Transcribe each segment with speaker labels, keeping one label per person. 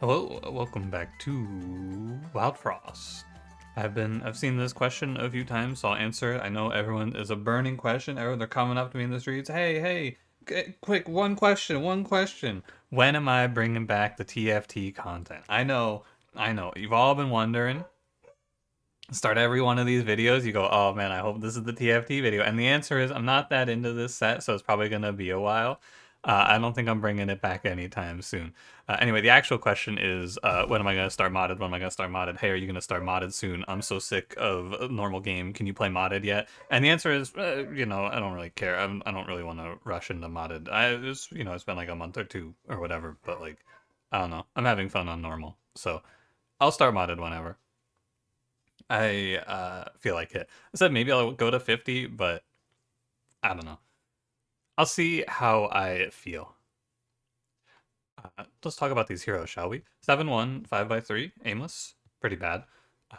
Speaker 1: Hello, welcome back to Wildfrost. I've seen this question a few times, so I'll answer it. I know everyone is a burning question. They're coming up to me in the streets. Hey, quick, one question. When am I bringing back the TFT content? I know. You've all been wondering. Start every one of these videos, you go, oh man, I hope this is the TFT video. And the answer is, I'm not that into this set, so it's probably gonna be a while. I don't think I'm bringing it back anytime soon. Anyway, the actual question is, when am I going to start modded? When am I going to start modded? Hey, are you going to start modded soon? I'm so sick of a normal game. Can you play modded yet? And the answer is, I don't really care. I don't really want to rush into modded. It's been like a month or two or whatever, but like, I don't know. I'm having fun on normal. So I'll start modded whenever. I feel like it. I said maybe I'll go to 50, but I don't know. I'll see how I feel. Let's talk about these heroes, shall we? 7-1, 5x3, aimless, pretty bad.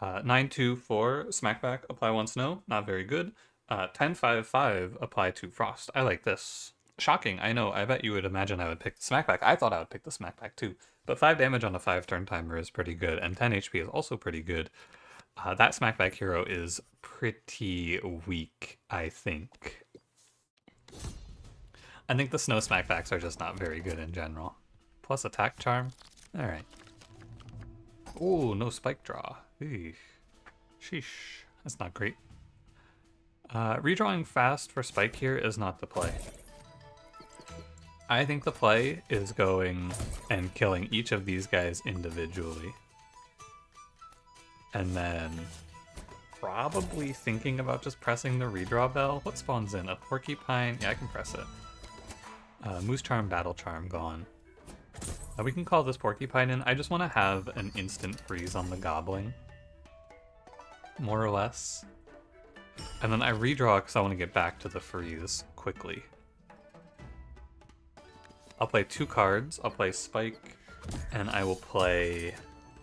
Speaker 1: 9-2-4, smackback, apply 1 snow, not very good. 10-5-5, apply 2 frost. I like this. Shocking, I know. I bet you would imagine I would pick the smackback. I thought I would pick the smackback too. But 5 damage on a 5 turn timer is pretty good, and 10 HP is also pretty good. That smackback hero is pretty weak, I think. I think the snow smackbacks are just not very good in general. Plus attack charm. Alright. Ooh, no spike draw. Eesh. Sheesh. That's not great. Redrawing fast for spike here is not the play. I think the play is going and killing each of these guys individually. And then probably thinking about just pressing the redraw bell. What spawns in? A porcupine? Yeah, I can press it. Moose Charm, Battle Charm gone. We can call this Porcupine in. I just want to have an instant freeze on the Gobbling. More or less. And then I redraw because I want to get back to the freeze quickly. I'll play 2 cards. I'll play Spike, and I will play...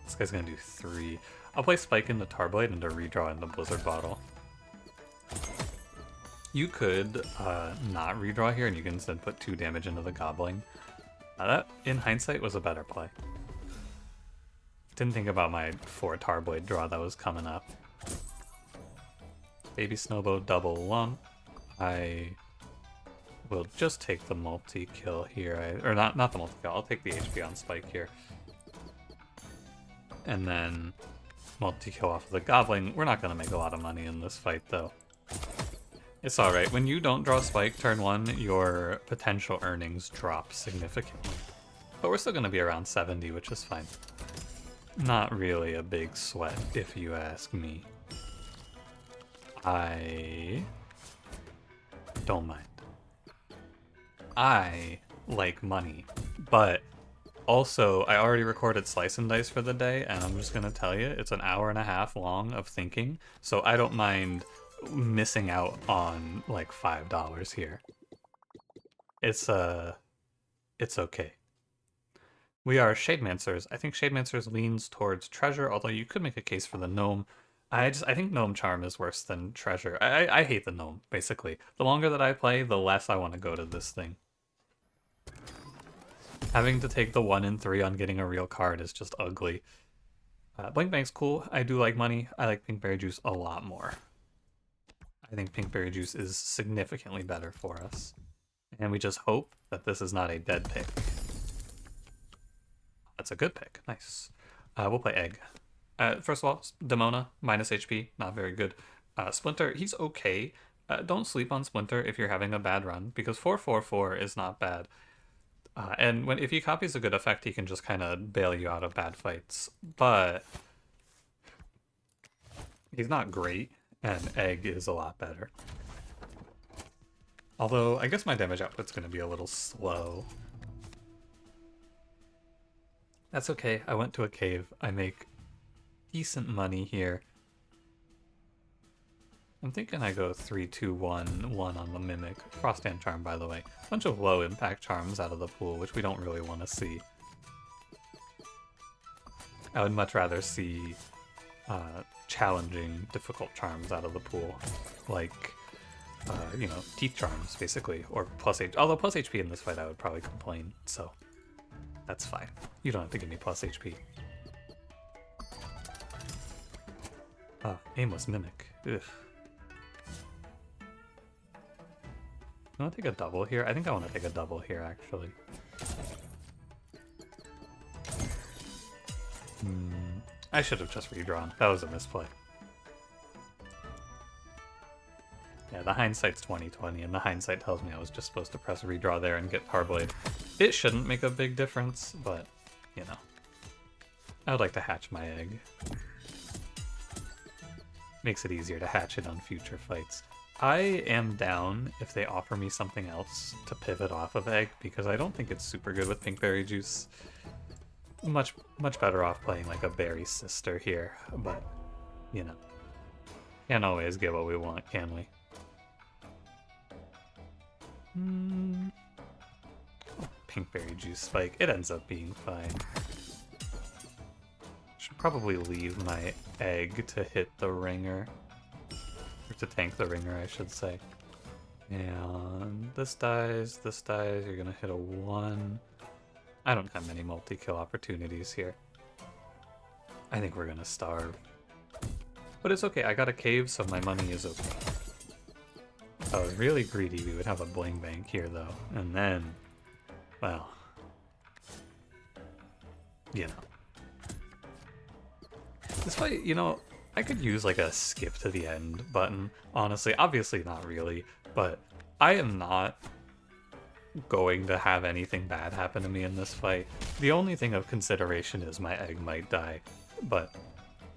Speaker 1: This guy's going to do 3. I'll play Spike into Tarblade and a redraw into Blizzard Bottle. You could not redraw here, and you can instead put 2 damage into the Gobbling. That, in hindsight, was a better play. Didn't think about my 4 Tarblade draw that was coming up. Baby Snowbow double lump. I will just take the multi-kill here. Or not the multi-kill, I'll take the HP on Spike here. And then multi-kill off of the Gobbling. We're not going to make a lot of money in this fight, though. It's alright. When you don't draw Spike turn 1, your potential earnings drop significantly. But we're still going to be around 70, which is fine. Not really a big sweat, if you ask me. I don't mind. I like money, but also I already recorded Slice and Dice for the day, and I'm just going to tell you, it's an hour and a half long of thinking, so I don't mind missing out on like $5 here. It's okay. We are Shademancers. I think Shademancers leans towards treasure, although you could make a case for the gnome. I think gnome charm is worse than treasure. I hate the gnome, basically. The longer that I play, the less I want to go to this thing. Having to take the 1 in 3 on getting a real card is just ugly. Blink Bank's cool. I do like money. I like Pinkberry Juice a lot more. I think Pinkberry Juice is significantly better for us. And we just hope that this is not a dead pick. That's a good pick. Nice. We'll play Egg. First of all, Demona, minus HP, not very good. Splinter, he's okay. Don't sleep on Splinter if you're having a bad run, because 4-4-4 is not bad. And if he copies a good effect, he can just kind of bail you out of bad fights. But he's not great, and Egg is a lot better. Although, I guess my damage output's going to be a little slow. That's okay, I went to a cave. I make decent money here. I'm thinking I go 3-2-1-1 on the Mimic. Frost and Charm, by the way. Bunch of low impact charms out of the pool, which we don't really want to see. I would much rather see challenging, difficult charms out of the pool. Like, teeth charms, basically. Or plus HP. Although plus HP in this fight I would probably complain, so That's fine. You don't have to give me plus HP. Oh, aimless mimic. Ugh. I want to take a double here. I think I want to take a double here, actually. I should have just redrawn. That was a misplay. Yeah, the hindsight's 20/20, and the hindsight tells me I was just supposed to press redraw there and get Parblade. It shouldn't make a big difference, but, you know. I would like to hatch my egg. Makes it easier to hatch it on future fights. I am down if they offer me something else to pivot off of egg, because I don't think it's super good with pinkberry juice. Much better off playing like a berry sister here, but, you know. Can't always get what we want, can we? Oh, pinkberry juice spike. It ends up being fine. Should probably leave my egg to hit the ringer. Or to tank the ringer, I should say. And this dies, you're gonna hit a 1. I don't have many multi-kill opportunities here. I think we're gonna starve. But it's okay, I got a cave, so my money is okay. If I was really greedy, we would have a bling bank here, though. And then, well, you know. This fight, you know, I could use like a skip to the end button, honestly. Obviously not really, but I am not going to have anything bad happen to me in this fight. The only thing of consideration is my egg might die, but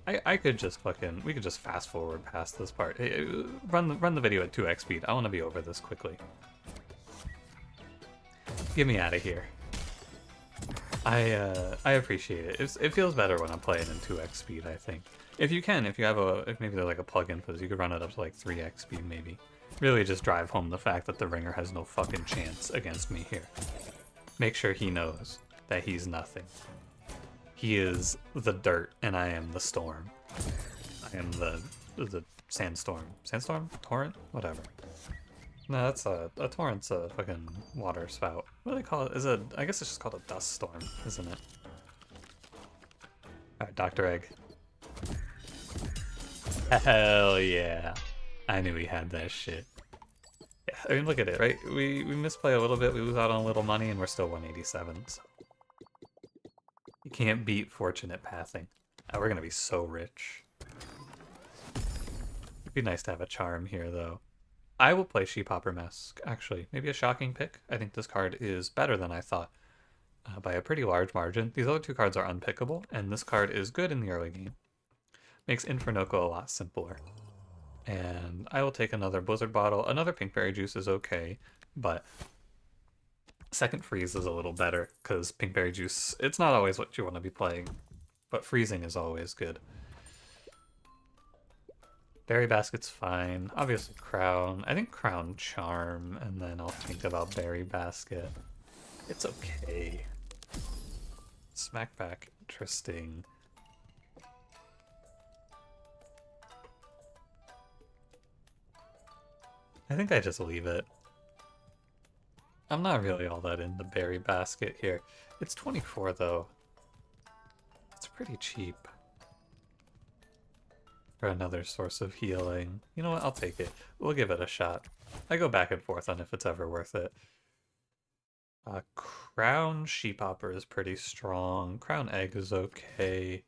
Speaker 1: I could just we could just fast forward past this part. Run the video at 2x speed. I want to be over this quickly. Get me out of here. I appreciate it. It feels better when I'm playing in 2x speed, I think. If you have if maybe they're like a plug-in for this, you could run it up to like 3x speed maybe. Really just drive home the fact that the ringer has no fucking chance against me here. Make sure he knows that he's nothing. He is the dirt, and I am the storm. I am the sandstorm. Sandstorm? Torrent? Whatever. No, that's a torrent's a fucking water spout. What do they call it? I guess it's just called a dust storm, isn't it? Alright, Dr. Egg. Hell yeah. I knew he had that shit. Yeah, I mean, look at it, right? We misplay a little bit, we lose out on a little money, and we're still 187, so. You can't beat fortunate pathing. Oh, we're gonna be so rich. It'd be nice to have a charm here, though. I will play Sheephopper Mask, actually. Maybe a shocking pick. I think this card is better than I thought. By a pretty large margin. These other two cards are unpickable, and this card is good in the early game. Makes Infernoco a lot simpler. And I will take another Blizzard Bottle. Another Pinkberry Juice is okay, but Second Freeze is a little better, because Pinkberry Juice, it's not always what you want to be playing, but freezing is always good. Berry Basket's fine. Obviously Crown. I think Crown Charm, and then I'll think about Berry Basket. It's okay. Smackback, interesting. I think I just leave it. I'm not really all that in the Berry Basket here. It's 24 though. It's pretty cheap. For another source of healing. You know what, I'll take it. We'll give it a shot. I go back and forth on if it's ever worth it. Crown Sheephopper is pretty strong. Crown Egg is okay.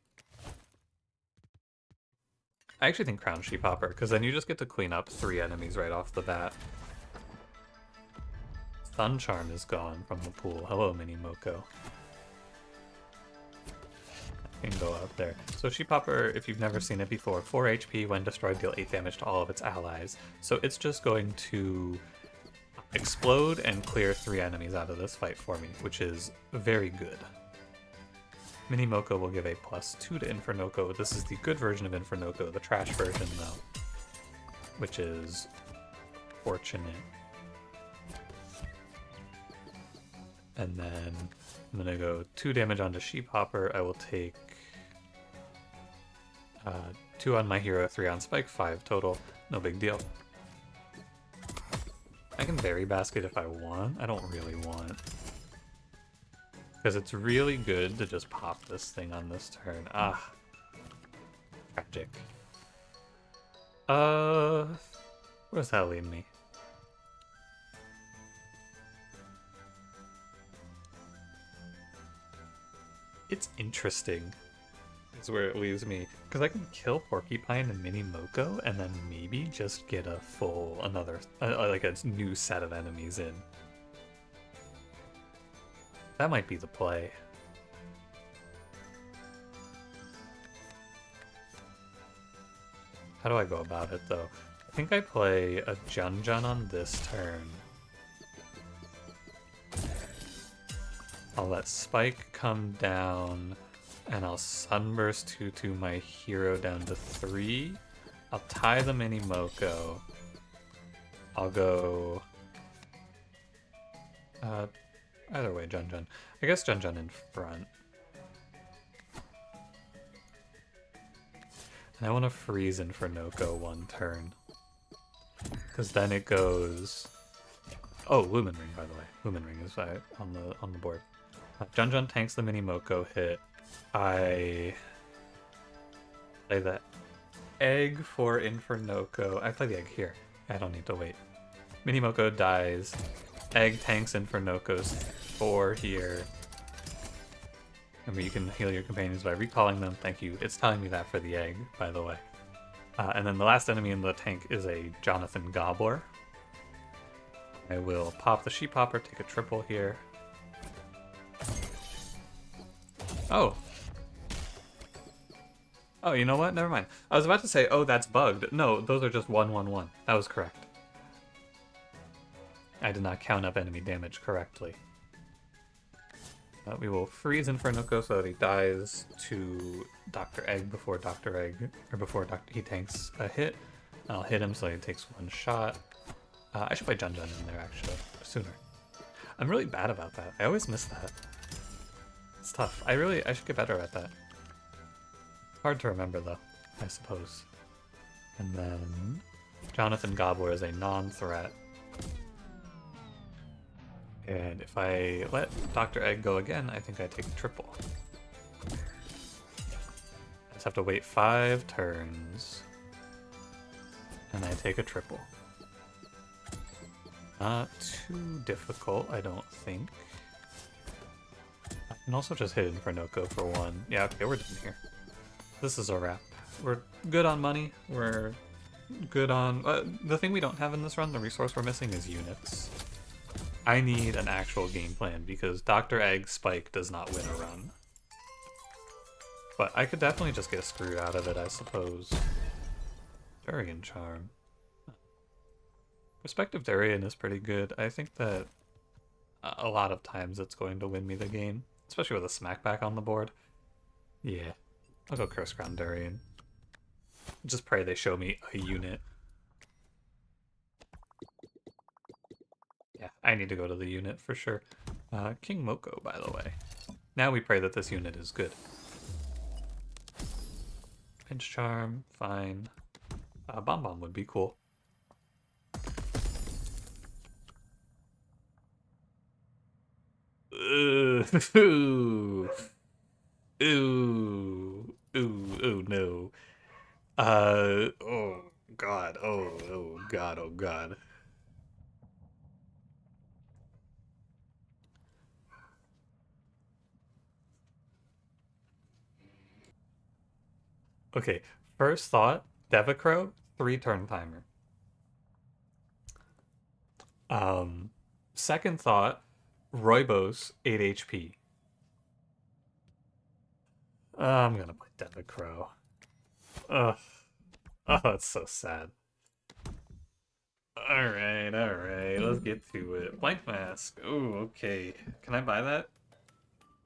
Speaker 1: I actually think Crown Sheephopper, because then you just get to clean up 3 enemies right off the bat. Sun Charm is gone from the pool. Hello, Mini Moko. I can go out there. So Sheephopper, if you've never seen it before, 4 HP, when destroyed, deal 8 damage to all of its allies. So it's just going to explode and clear 3 enemies out of this fight for me, which is very good. Mini Moko will give a +2 to Infernoco. This is the good version of Infernoco, the trash version though, which is fortunate. And then I'm gonna go 2 damage onto Sheephopper. I will take 2 on my hero, 3 on Spike, 5 total. No big deal. I can Berry Basket if I want. I don't really want. Because it's really good to just pop this thing on this turn. Ah, tragic. Where's that leading me? It's interesting. Is where it leaves me. Because I can kill Porcupine and Mini Moko, and then maybe just get a full, like a new set of enemies in. That might be the play. How do I go about it, though? I think I play a Jun on this turn. I'll let Spike come down, and I'll Sunburst Tutu my hero down to 3. I'll tie the Mini Moko. I'll go... either way, Jun. I guess Jun in front. And I want to freeze Infernoko one turn. Because then it goes... Oh, Lumen Ring, by the way. Lumen Ring is on the board. Jun tanks the Mini Moko hit. I play the egg for Infernoko. I play the egg here. I don't need to wait. Mini Moko dies. Egg tanks Infernoko's 4 here. Remember, you can heal your companions by recalling them. Thank you. It's telling me that for the egg, by the way. And then the last enemy in the tank is a Jonathan Gobbler. I will pop the Sheep Hopper, take a triple here. Oh. Oh, you know what? Never mind. I was about to say, oh, that's bugged. No, those are just 1/1/1. That was correct. I did not count up enemy damage correctly. We will freeze Infernoko so that he dies to Dr. Egg before Dr. Egg, or before he tanks a hit. I'll hit him so he takes 1 shot. I should play Jun in there, actually, sooner. I'm really bad about that. I always miss that. It's tough. I should get better at that. Hard to remember, though, I suppose. And then Jonathan Gobbler is a non-threat. And if I let Dr. Egg go again, I think I take a triple. I just have to wait 5 turns. And I take a triple. Not too difficult, I don't think. I can also just hit Infernoko for 1. Yeah, okay, we're done here. This is a wrap. We're good on money. We're good on... the thing we don't have in this run, the resource we're missing, is units. I need an actual game plan because Dr. Egg Spike does not win a run. But I could definitely just get screwed out of it, I suppose. Durian Charm. Perspective Durian is pretty good. I think that a lot of times it's going to win me the game, especially with a smackback on the board. Yeah, I'll go Curse Ground Durian. Just pray they show me a unit. Yeah, I need to go to the unit for sure. King Moko, by the way. Now we pray that this unit is good. Pinch Charm, fine. Bomb Bomb would be cool. Ooh, no. Oh god, oh god. Okay, first thought, Devicro, 3-turn timer. Second thought, Roibos, 8 HP. I'm gonna play Devicro. Ugh. Oh, it's so sad. Alright, let's get to it. Blank Mask. Ooh, okay. Can I buy that?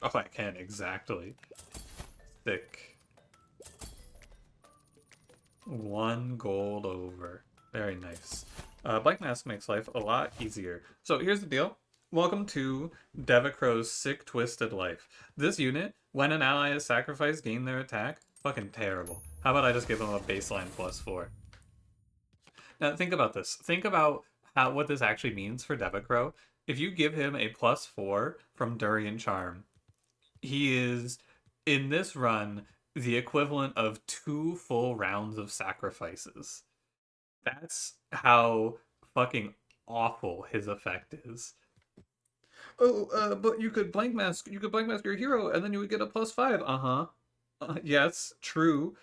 Speaker 1: Oh, I can, exactly. Thick. 1 gold over. Very nice. Blank Mask makes life a lot easier. So here's the deal. Welcome to Devicro's Sick Twisted Life. This unit, when an ally is sacrificed, gain their attack. Fucking terrible. How about I just give them a baseline +4? Now think about this. Think about what this actually means for Devicro. If you give him a +4 from Durian Charm, He is, in this run, the equivalent of 2 full rounds of sacrifices. That's how fucking awful his effect is. Oh, but you could blank mask. You could blank mask your hero, and then you would get a +5. Uh-huh. Yes, true.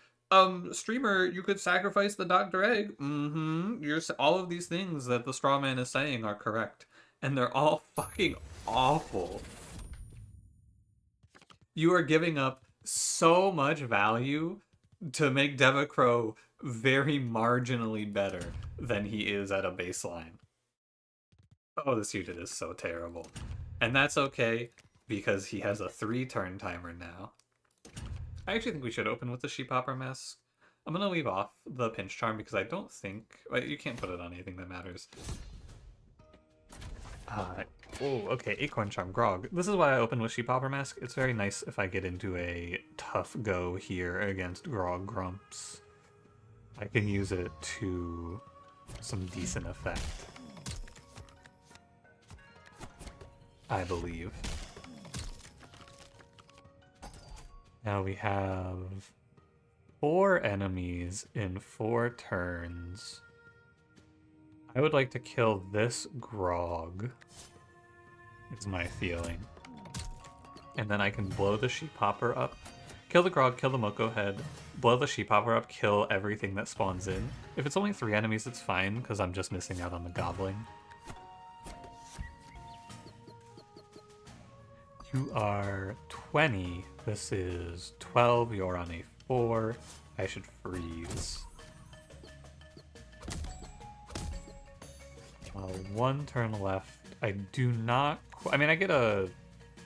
Speaker 1: Streamer, you could sacrifice the Dr. Egg. Mm-hmm. All of these things that the straw man is saying are correct, and they're all fucking awful. You are giving up so much value to make Devicro very marginally better than he is at a baseline. Oh, this unit is so terrible. And that's okay, because he has a 3-turn timer now. I actually think we should open with the Sheep Hopper Mask. I'm gonna leave off the Pinch Charm because I don't think... Well, you can't put it on anything that matters. Oh, okay, Acorn Charm, Grog. This is why I open with Sheep Hopper Mask. It's very nice if I get into a tough go here against Grog Grumps. I can use it to some decent effect, I believe. Now we have 4 enemies in 4 turns. I would like to kill this Grog, is my feeling. And then I can blow the Sheep Hopper up. Kill the Grog, kill the Moko Head, blow the Sheep Hopper up, kill everything that spawns in. If it's only 3 enemies, it's fine, because I'm just missing out on the Gobbling. You are 20. This is 12. You're on a 4. I should freeze. 1 turn left. I do not... I mean, I get a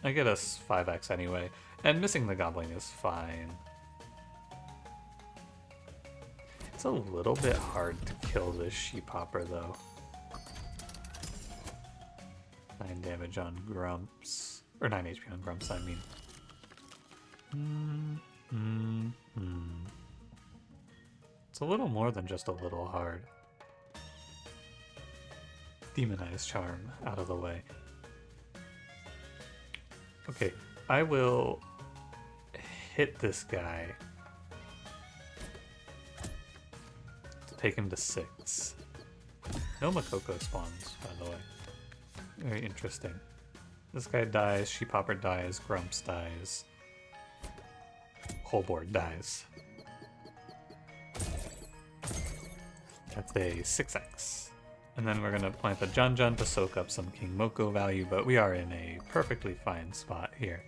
Speaker 1: 5x anyway. And missing the Gobbling is fine. It's a little bit hard to kill this Sheep Hopper, though. 9 damage on Grumps. Or 9 HP on Grumps, I mean. It's a little more than just a little hard. Demonize Charm out of the way. Okay, I will hit this guy to take him to 6. No Makoko spawns, by the way. Very interesting. This guy dies, Sheep Hopper dies, Grumps dies. Whole board dies. That's a 6x. And then we're going to plant the Jun Jun to soak up some King Moko value, but we are in a perfectly fine spot here.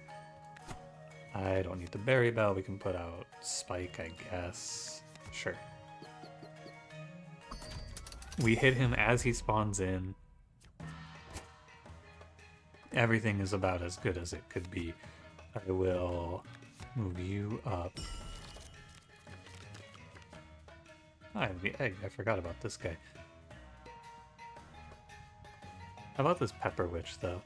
Speaker 1: I don't need the Berry Bell, we can put out Spike, I guess. Sure. We hit him as he spawns in. Everything is about as good as it could be. I will move you up. I have the egg, I forgot about this guy. How about this Pepper Witch, though?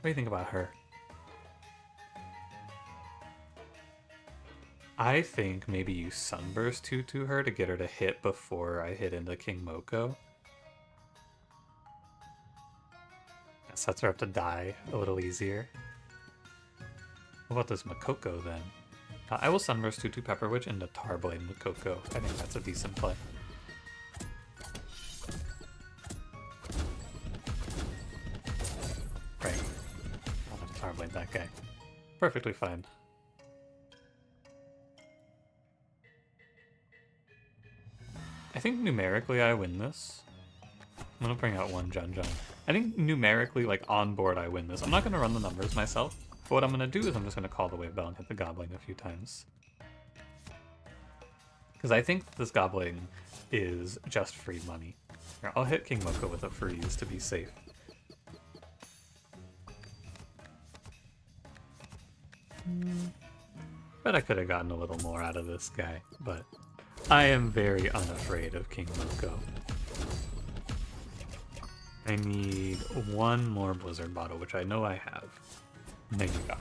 Speaker 1: What do you think about her? I think maybe you Sunburst 2 to her to get her to hit before I hit into King Moko. That sets her up to die a little easier. What about this Makoko, then? I will Sunburst 2 to Pepper Witch into Tarblade Makoko. I think that's a decent play. Right. I'll have to Tarblade that guy. Perfectly fine. I think numerically I win this. I'm gonna bring out 1 Jun Jun. I think numerically, like, on board I win this. I'm not gonna run the numbers myself, but what I'm gonna do is I'm just gonna call the Wave Bell and hit the Gobbling a few times. Because I think this Gobbling is just free money. Here, I'll hit King Moko with a freeze to be safe. Bet I could have gotten a little more out of this guy, but I am very unafraid of King Moko. I need 1 more Blizzard bottle, which I know I have. There you go.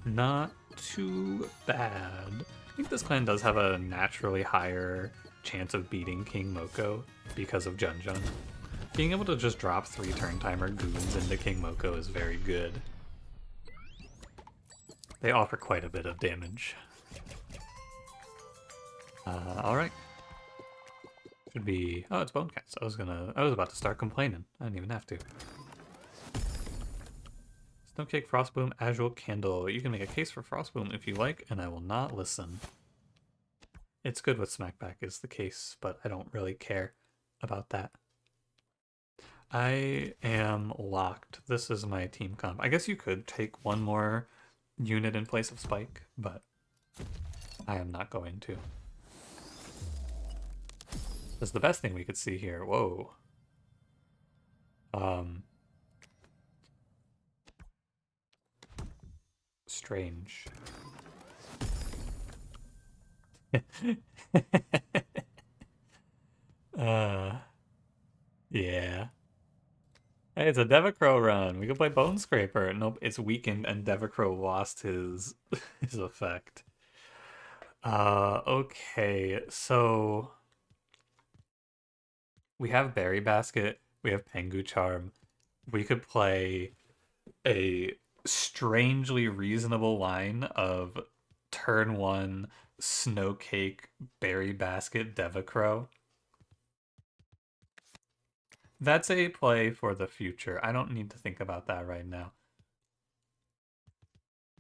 Speaker 1: Not too bad. I think this clan does have a naturally higher chance of beating King Moko because of Jun Jun. Being able to just drop 3 turn timer goons into King Moko is very good. They offer quite a bit of damage. Alright. Should be... Oh, it's bone cats. I was about to start complaining. I didn't even have to. Snowcake, Frostboom, Azure Candle. You can make a case for Frostboom if you like, and I will not listen. It's good with Smackback is the case, but I don't really care about that. I am locked. This is my team comp. I guess you could take one more unit in place of Spike, but I am not going to. That's the best thing we could see here. Whoa. Strange. Yeah. Hey, it's a Devicro run. We can play Bone Scraper. Nope, it's weakened and Devicro lost his his effect. Okay, so we have Berry Basket, we have Pengu Charm. We could play a strangely reasonable line of turn 1 Snowcake, Berry Basket, Devicro. That's a play for the future. I don't need to think about that right now.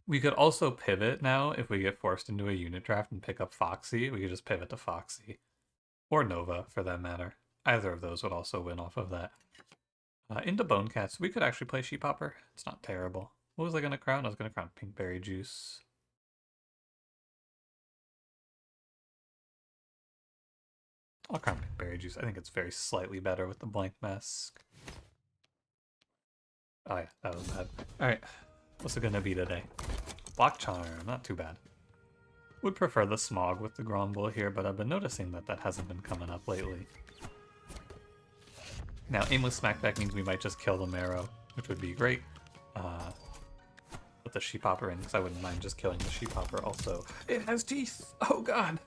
Speaker 1: We could also pivot now if we get forced into a unit draft and pick up Foxy. We could just pivot to Foxy. Or Nova, for that matter. Either of those would also win off of that. Into Bone Cats, we could actually play Sheephopper. It's not terrible. What was I going to crown? I was going to crown Pinkberry Juice. I'll crown Pinkberry Juice. I think it's very slightly better with the Blank Mask. Oh yeah, that was bad. Alright, what's it gonna be today? Block Charm, not too bad. Would prefer the Smog with the Gromble here, but I've been noticing that that hasn't been coming up lately. Now, Aimless Smackback means we might just kill the Marrow, which would be great. Put the Sheephopper in, because I wouldn't mind just killing the Sheephopper also. It has teeth! Oh god!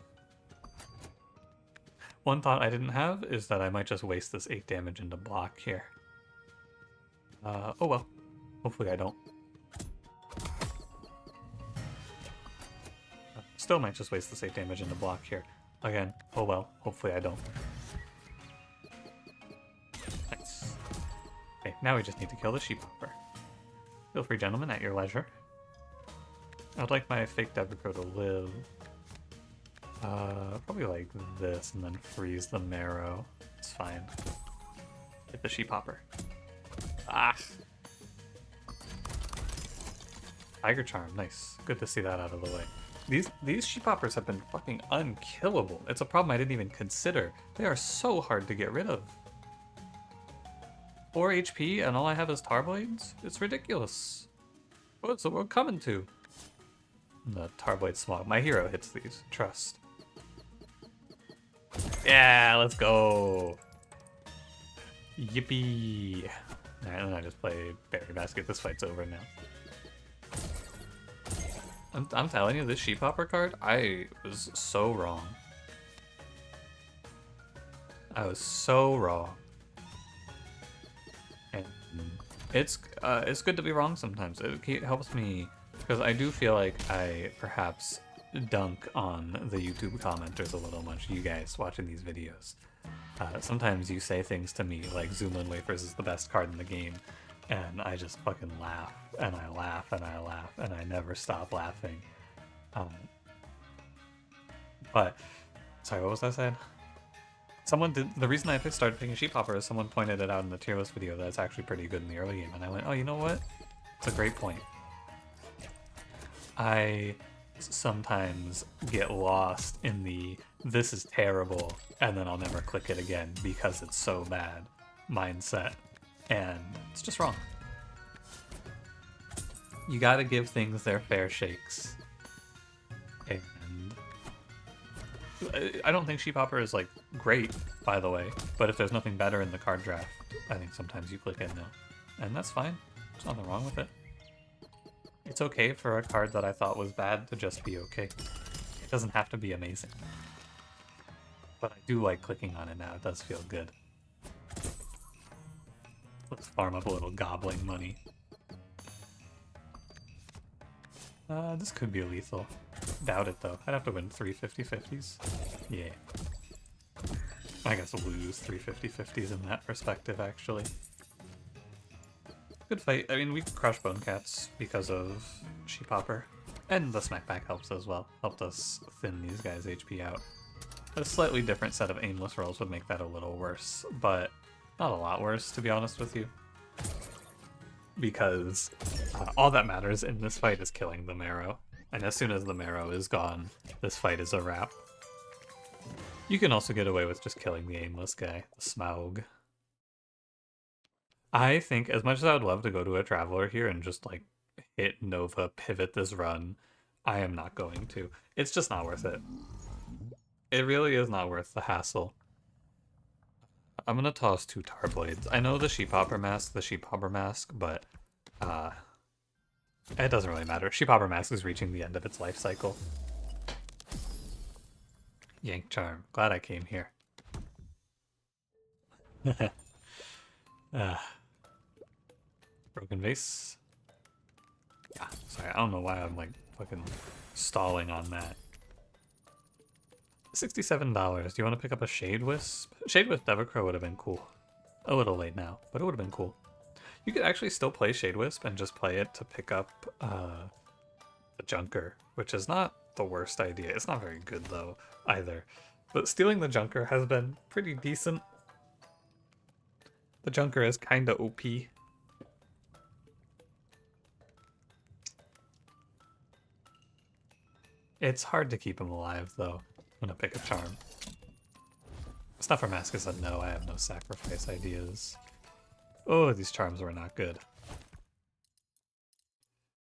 Speaker 1: One thought I didn't have is that I might just waste this 8 damage into block here. Oh well. Hopefully I don't. Still might just waste this 8 damage into block here. Again, oh well. Hopefully I don't. Nice. Okay, now we just need to kill the Sheephopper. Feel free, gentlemen, at your leisure. I'd like my fake Devicro to live. Probably like this and then freeze the Marrow. It's fine. Hit the Sheephopper. Ah! Tiger Charm, nice. Good to see that out of the way. These Sheephoppers have been fucking unkillable. It's a problem I didn't even consider. They are so hard to get rid of. 4 HP and all I have is Tarblades? It's ridiculous. What's the world coming to? The Tarblade Smog. My hero hits these. Trust. Yeah, let's go. Yippee. Alright, and I just play Berry Basket. This fight's over now. I'm telling you, this Sheephopper card, I was so wrong. I was so wrong. And it's good to be wrong sometimes. It helps me, because I do feel like I perhaps dunk on the YouTube commenters a little much, you guys watching these videos. Sometimes you say things to me like Zoomlin Wafers is the best card in the game, and I just fucking laugh, and I laugh, and I laugh, and I never stop laughing. But, sorry, what was I saying? The reason I started picking Sheephopper is someone pointed it out in the tier list video that it's actually pretty good in the early game, and I went, oh, you know what? It's a great point. I sometimes get lost in the this is terrible and then I'll never click it again because it's so bad mindset, and it's just wrong. You gotta give things their fair shakes, and I don't think Sheephopper is like great, by the way, but if there's nothing better in the card draft, I think sometimes you click it now, and that's fine. There's nothing wrong with it. It's okay for a card that I thought was bad to just be okay. It doesn't have to be amazing. But I do like clicking on it now, it does feel good. Let's farm up a little gobbling money. This could be lethal. Doubt it though. I'd have to win 3 50-50s. Yeah. I guess I'll lose 3 50-50s in that perspective, actually. Good fight. I mean, we crushed Bone Cats because of Sheep Hopper. And the Smackback helps as well. Helped us thin these guys' HP out. A slightly different set of aimless rolls would make that a little worse, but not a lot worse, to be honest with you. Because all that matters in this fight is killing the marrow. And as soon as the marrow is gone, this fight is a wrap. You can also get away with just killing the aimless guy, the Smaug. I think, as much as I would love to go to a Traveler here and just, like, hit Nova, pivot this run, I am not going to. It's just not worth it. It really is not worth the hassle. I'm gonna toss 2 Tar Blades. I know the Sheep Hopper mask, but it doesn't really matter. Sheep Hopper mask is reaching the end of its life cycle. Yank Charm. Glad I came here. Broken Vase. Yeah, sorry, I don't know why I'm like fucking stalling on that. $67. Do you want to pick up a Shade Wisp? Shade Wisp Devicro would have been cool. A little late now, but it would have been cool. You could actually still play Shade Wisp and just play it to pick up the Junker, which is not the worst idea. It's not very good though, either. But stealing the Junker has been pretty decent. The Junker is kinda OP. It's hard to keep him alive though. I'm gonna pick a Charm. Snuffer Mask is a no, I have no sacrifice ideas. Oh, these Charms were not good.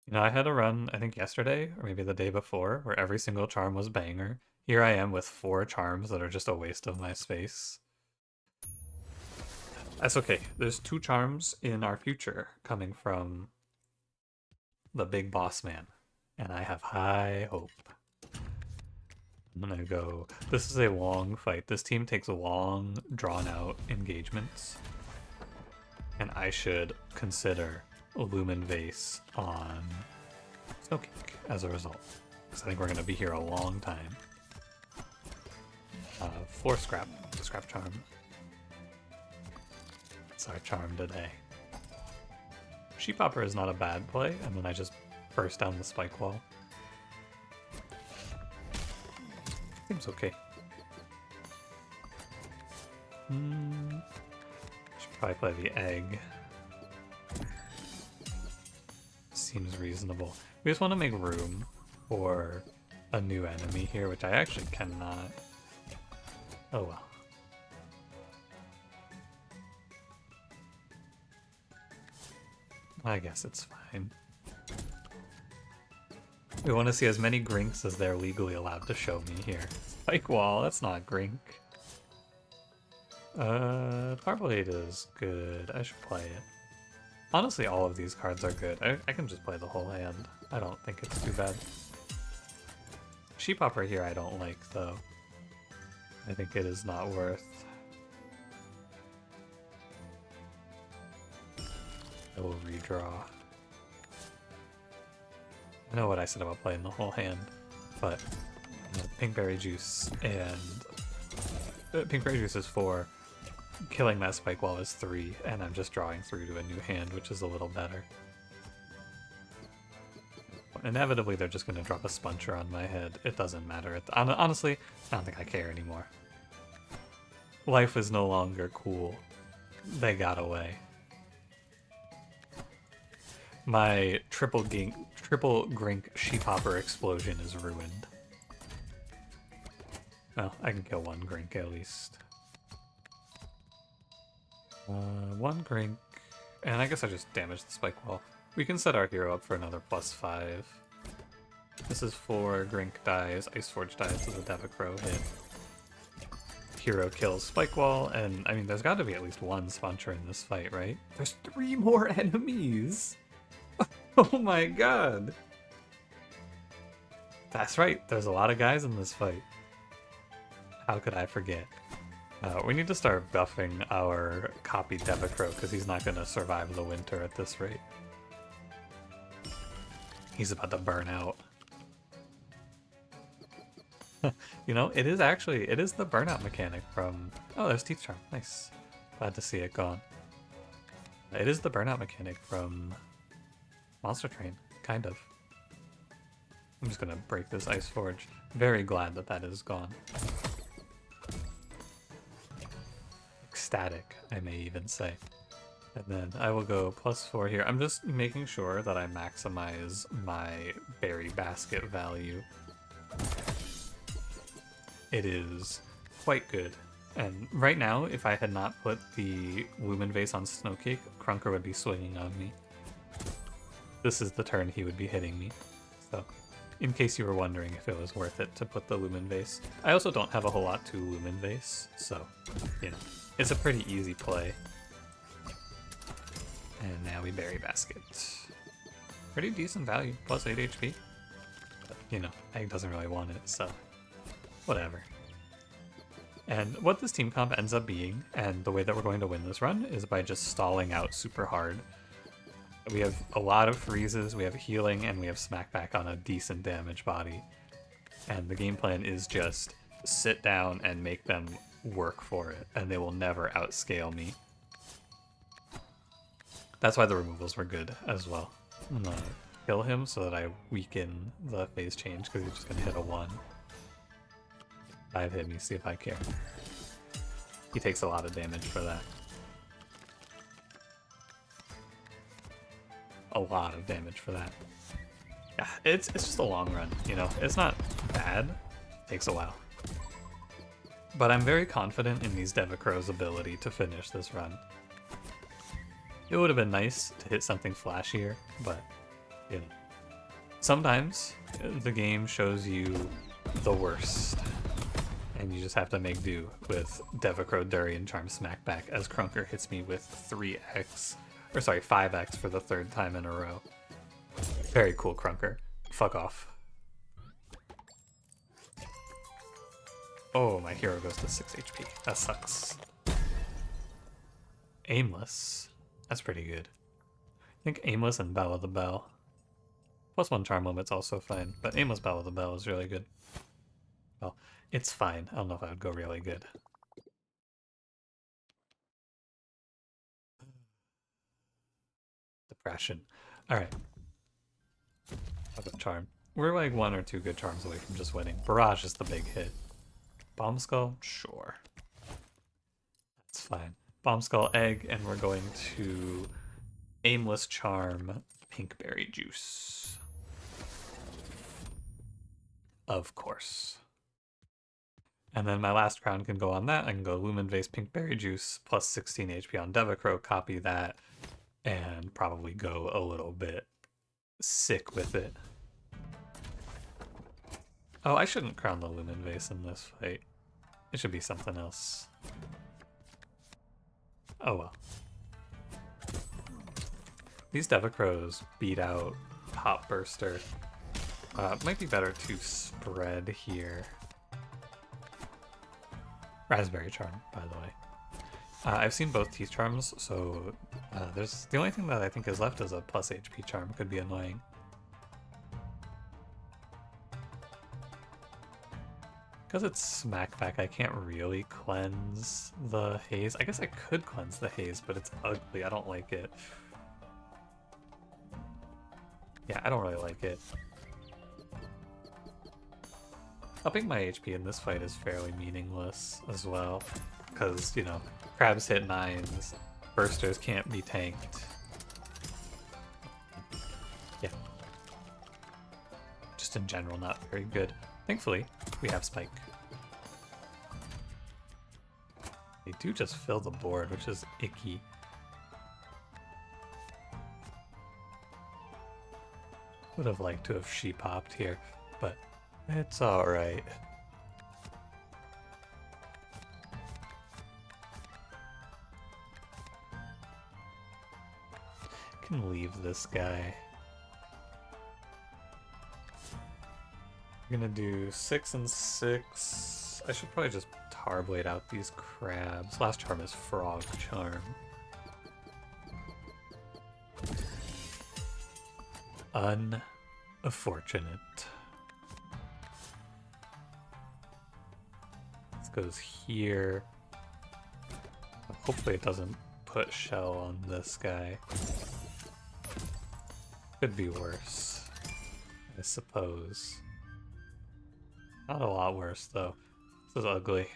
Speaker 1: You know, I had a run, I think yesterday, or maybe the day before, where every single Charm was banger. Here I am with 4 Charms that are just a waste of my space. That's okay. There's 2 Charms in our future coming from the big boss man, and I have high hope. I'm gonna go... This is a long fight. This team takes long, drawn-out engagements, and I should consider Lumen Vase on Snowcake as a result, because I think we're gonna be here a long time. 4 Scrap Charm. That's our charm today. Sheep Hopper is not a bad play, and then I just burst down the spike wall. Seems okay. Should probably play the egg. Seems reasonable. We just want to make room for a new enemy here, which I actually cannot. Oh well. I guess it's fine. We want to see as many Grinks as they're legally allowed to show me here. Spike Wall, that's not Grink. Farblade is good. I should play it. Honestly, all of these cards are good. I can just play the whole hand. I don't think it's too bad. Sheep Hopper here I don't like, though. I think it is not worth. I will redraw. I know what I said about playing the whole hand, but Pinkberry Juice and Pinkberry Juice is 4. Killing that Spike Wall is 3, and I'm just drawing through to a new hand, which is a little better. Inevitably, they're just going to drop a Sponcher on my head. It doesn't matter. Honestly, I don't think I care anymore. Life is no longer cool. They got away. My triple Grink Sheep Hopper explosion is ruined. Well, I can kill 1 Grink at least. 1 Grink, and I guess I just damaged the Spike Wall. We can set our hero up for another +5. This is 4 Grink dies, Iceforge dies to the Devicro hit. Hero kills Spike Wall, and I mean, there's got to be at least 1 Sponcher in this fight, right? There's 3 more enemies! Oh my god! That's right, there's a lot of guys in this fight. How could I forget? We need to start buffing our copy Devicro, because he's not going to survive the winter at this rate. He's about to burn out. You know, it is the burnout mechanic from... Oh, there's Teeth Charm. Nice. Glad to see it gone. It is the burnout mechanic from Monster Train, kind of. I'm just gonna break this Ice Forge. Very glad that that is gone. Ecstatic, I may even say. And then I will go +4 here. I'm just making sure that I maximize my berry basket value. It is quite good. And right now, if I had not put the Lumen Vase on Snowcake, Krunker would be swinging on me. This is the turn he would be hitting me. So, in case you were wondering if it was worth it to put the Lumen Vase. I also don't have a whole lot to Lumen Vase, so, you know, it's a pretty easy play. And now we Berry Basket. Pretty decent value, +8 HP. But, you know, Egg doesn't really want it, so whatever. And what this team comp ends up being, and the way that we're going to win this run, is by just stalling out super hard. We have a lot of freezes, we have healing, and we have smackback on a decent damage body. And the game plan is just sit down and make them work for it, and they will never outscale me. That's why the removals were good as well. I'm gonna kill him so that I weaken the phase change, because he's just gonna hit a 1. 5 hit me, see if I care. He takes a lot of damage for that. A lot of damage for that. Yeah, it's just a long run, you know? It's not bad. It takes a while. But I'm very confident in these Devicro's ability to finish this run. It would have been nice to hit something flashier, but, you know. Sometimes the game shows you the worst. And you just have to make do with Devicro Durian Charm Smackback as Krunker hits me with 3x, or sorry, 5x for the 3rd time in a row. Very cool, Krunker. Fuck off. Oh, my hero goes to 6 HP. That sucks. Aimless. That's pretty good. I think Aimless and Bell of the Bell. +1 Charm Limit's also fine, but Aimless Bell of the Bell is really good. Well, it's fine. I don't know if I would go really good. Depression. Alright. I'll go Charm. We're like 1 or 2 good charms away from just winning. Barrage is the big hit. Bomb Skull? Sure. That's fine. Bomb Skull Egg, and we're going to Aimless Charm Pinkberry Juice. Of course. And then my last crown can go on that. I can go Lumen Vase Pinkberry Juice plus 16 HP on Devicro, copy that, and probably go a little bit sick with it. Oh, I shouldn't crown the Lumen Vase in this fight. It should be something else. Oh well. These Devicros beat out Pop Burster. Might be better to spread here. Raspberry Charm, by the way. I've seen both Teeth Charms, so there's the only thing that I think is left is a plus HP Charm. Could be annoying. Because it's Smackback, I can't really cleanse the haze. I guess I could cleanse the haze, but it's ugly. I don't like it. Yeah, I don't really like it. Upping my HP in this fight is fairly meaningless as well, because, you know, crabs hit 9s, bursters can't be tanked. Yeah. Just in general, not very good. Thankfully, we have Spike. They do just fill the board, which is icky. Would have liked to have she-popped here, but it's alright. Can leave this guy. I'm gonna do 6 and 6. I should probably just Tarblade out these crabs. Last charm is Frog Charm. Fortunate. This goes here. Hopefully it doesn't put shell on this guy. Could be worse, I suppose. Not a lot worse, though. This is ugly.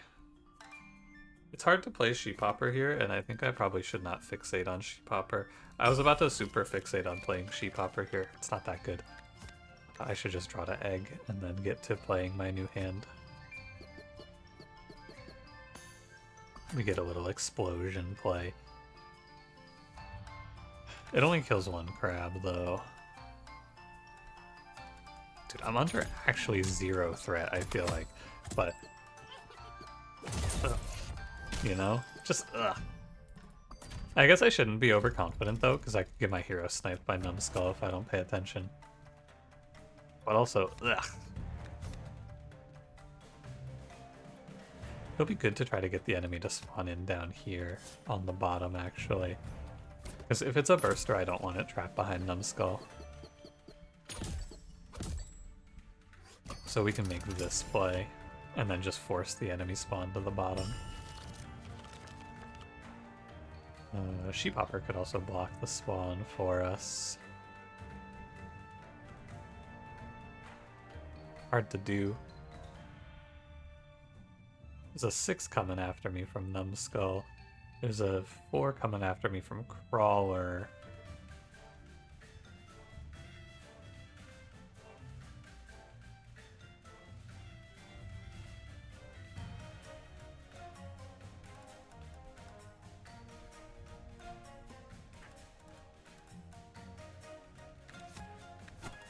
Speaker 1: It's hard to play Sheephopper here, and I think I probably should not fixate on Sheephopper. I was about to super fixate on playing Sheephopper here. It's not that good. I should just draw to egg and then get to playing my new hand. We get a little explosion play. It only kills one crab, though. Dude, I'm under actually 0 threat, I feel like. But... you know? Just, ugh. I guess I shouldn't be overconfident, though, because I could get my hero sniped by Numbskull if I don't pay attention. But also, ugh. It'll be good to try to get the enemy to spawn in down here on the bottom, actually. Because if it's a burster, I don't want it trapped behind Numbskull. So we can make this play, and then just force the enemy spawn to the bottom. Sheephopper could also block the spawn for us. Hard to do. There's a 6 coming after me from Numbskull. There's a 4 coming after me from Crawler.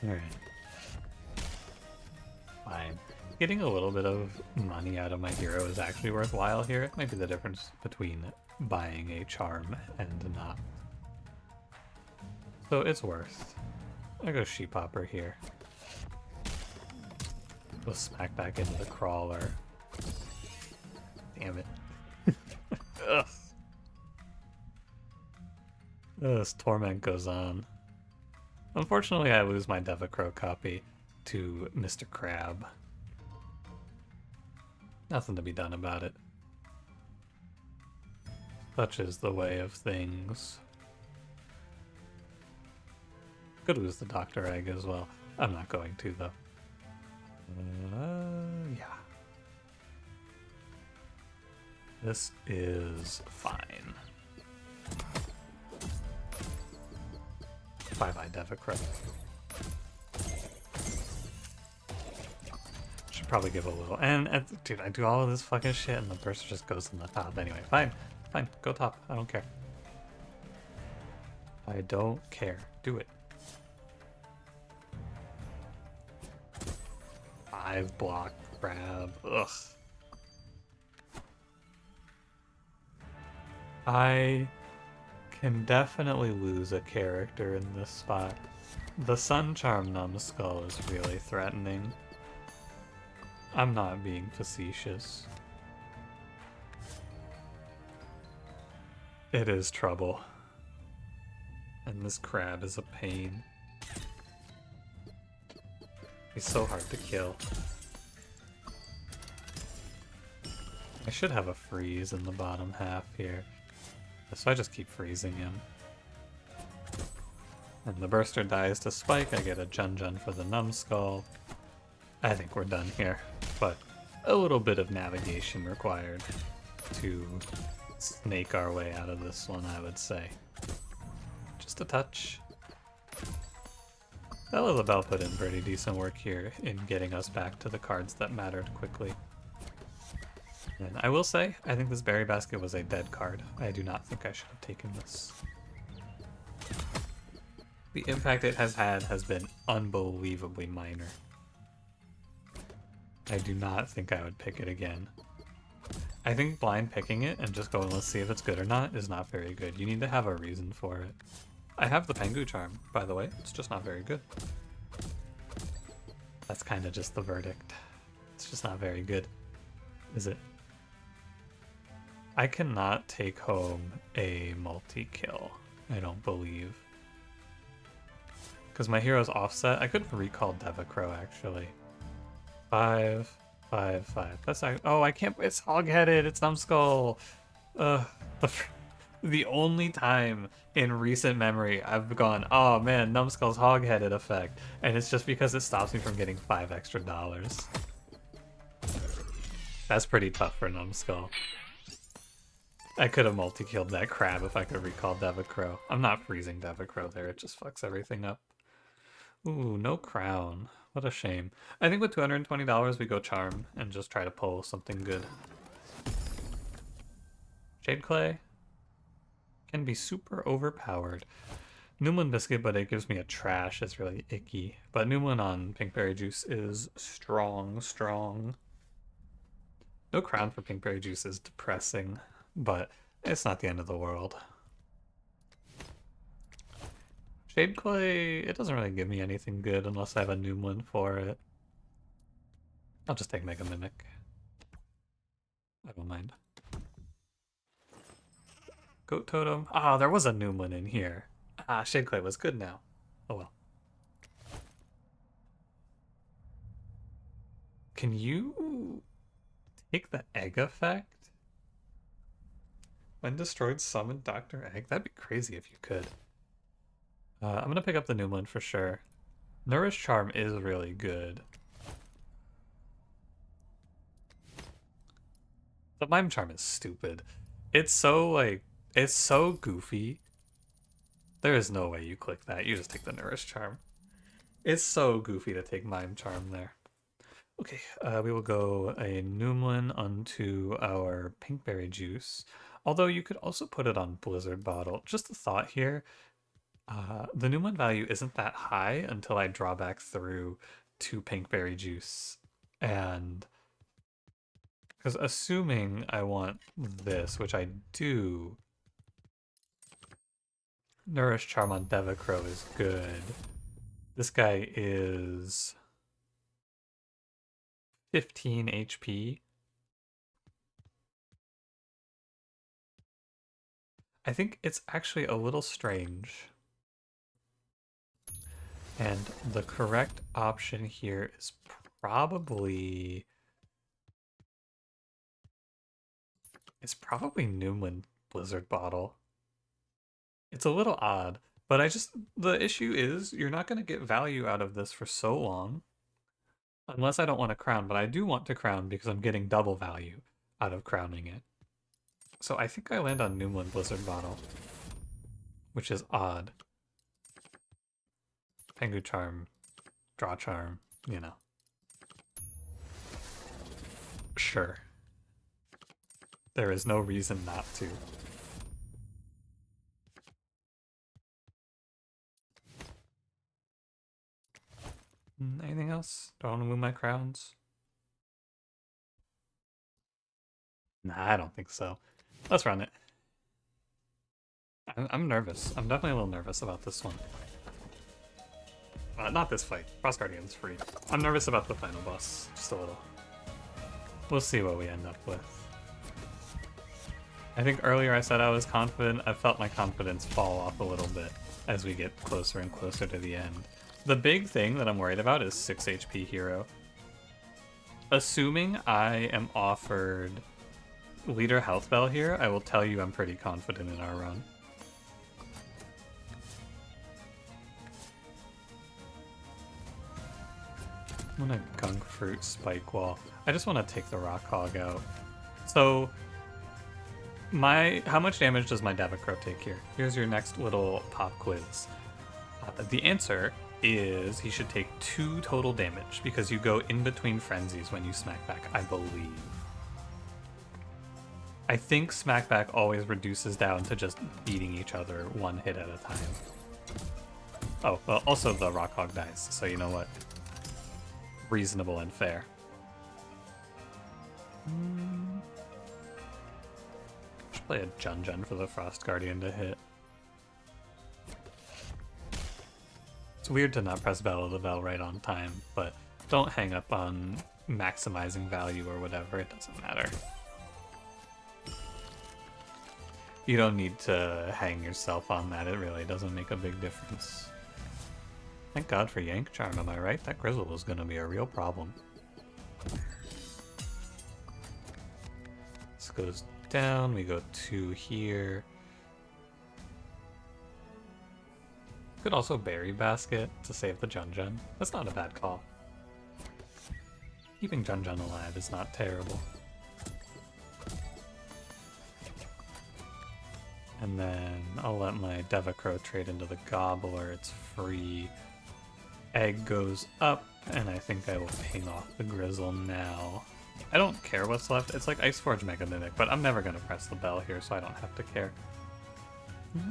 Speaker 1: Alright. Fine. Getting a little bit of money out of my hero is actually worthwhile here. It might be the difference between buying a charm and not. So it's worth. I go Sheephopper here. Go smack back into the Crawler. Damn it. Ugh. This torment goes on. Unfortunately, I lose my Devicro copy to Mr. Crab. Nothing to be done about it. Such is the way of things. Could lose the Dr. Egg as well. I'm not going to, though. Yeah. This is fine. Bye-bye, Devicro. Should probably give a little... And, dude, I do all of this fucking shit and the burst just goes in the top. Anyway, fine. Fine. Go top. I don't care. I don't care. Do it. 5 block grab. Ugh. I can definitely lose a character in this spot. The Sun Charm Numbskull is really threatening. I'm not being facetious. It is trouble. And this crab is a pain. He's so hard to kill. I should have a freeze in the bottom half here. So I just keep freezing him. And the burster dies to Spike, I get a Jun for the Numbskull. I think we're done here, but a little bit of navigation required to snake our way out of this one, I would say. Just a touch. Bella the Bell put in pretty decent work here in getting us back to the cards that mattered quickly. And I will say, I think this Berry Basket was a dead card. I do not think I should have taken this. The impact it has had has been unbelievably minor. I do not think I would pick it again. I think blind picking it and just going, let's see if it's good or not, is not very good. You need to have a reason for it. I have the Pengu Charm, by the way. It's just not very good. That's kind of just the verdict. It's just not very good, is it? I cannot take home a multi-kill, I don't believe. Because my hero's offset. I could have recalled Devicro, actually. 5, 5, 5. That's not... Oh, I can't... It's hog-headed. It's Numbskull. The... The only time in recent memory I've gone, oh man, Numbskull's hog-headed effect. And it's just because it stops me from getting $5 extra. That's pretty tough for Numbskull. I could have multi-killed that crab if I could recall Devicro. I'm not freezing Devicro there, it just fucks everything up. Ooh, no crown. What a shame. I think with $220 we go Charm and just try to pull something good. Shade Clay can be super overpowered. Noomlin Biscuit, but it gives me a trash. It's really icky. But Noomlin on Pinkberry Juice is strong, strong. No crown for Pinkberry Juice is depressing, but it's not the end of the world. Shade Clay, it doesn't really give me anything good unless I have a Noomlin for it. I'll just take Mega Mimic. I don't mind. Goat Totem. Ah, there was a Noomlin in here. Ah, Shade Clay was good now. Oh well. Can you take the egg effect? When destroyed, summon Dr. Egg? That'd be crazy if you could. I'm gonna pick up the Noomlin for sure. Nourish Charm is really good. The Mime Charm is stupid. It's so, like, it's so goofy. There is no way you click that. You just take the Nourish Charm. It's so goofy to take Mime Charm there. Okay, we will go a Noomlin onto our Pinkberry Juice. Although you could also put it on Blizzard Bottle. Just a thought here. The Noomlin value isn't that high until I draw back through to Pinkberry Juice. And... because assuming I want this, which I do... Nourish Charm on Devicro is good. This guy is 15 HP. I think it's actually a little strange. And the correct option here is probably... it's probably Noomlin Blizzard Bottle. It's a little odd, but the issue is you're not going to get value out of this for so long. Unless I don't want to crown, but I do want to crown because I'm getting double value out of crowning it. So I think I land on Noomlin Blizzard Bottle, which is odd. Pengu Charm, Draw Charm, you know. Sure. There is no reason not to. Anything else? Do I want to move my crowns? Nah, I don't think so. Let's run it. I'm nervous. I'm definitely a little nervous about this one. Not this fight. Frost Guardian's free. I'm nervous about the final boss. Just a little. We'll see what we end up with. I think earlier I said I was confident. I felt my confidence fall off a little bit as we get closer and closer to the end. The big thing that I'm worried about is 6 HP hero. Assuming I am offered Leader Health Bell here, I will tell you I'm pretty confident in our run. I'm gonna Gunk Fruit Spike Wall. I just want to take the Rock Hog out. So, how much damage does my Devicro take here? Here's your next little pop quiz. The answer is he should take 2 total damage because you go in between frenzies when you smack back, I believe. I think smackback always reduces down to just beating each other 1 hit at a time. Oh, well, also the Rock Hog dies, so you know what? Reasonable and fair. Should play a Jun for the Frost Guardian to hit. It's weird to not press Battle of the Bell right on time, but don't hang up on maximizing value or whatever, it doesn't matter. You don't need to hang yourself on that, it really doesn't make a big difference. Thank God for Yank Charm, am I right? That Grizzle was gonna be a real problem. This goes down, we go 2 here. Could also Berry Basket to save the Junjun. That's not a bad call. Keeping Junjun alive is not terrible. And then I'll let my Devicro trade into the Gobbler. It's free. Egg goes up, and I think I will ping off the Grizzle now. I don't care what's left. It's like Iceforge Mega Mimic, but I'm never going to press the bell here, so I don't have to care.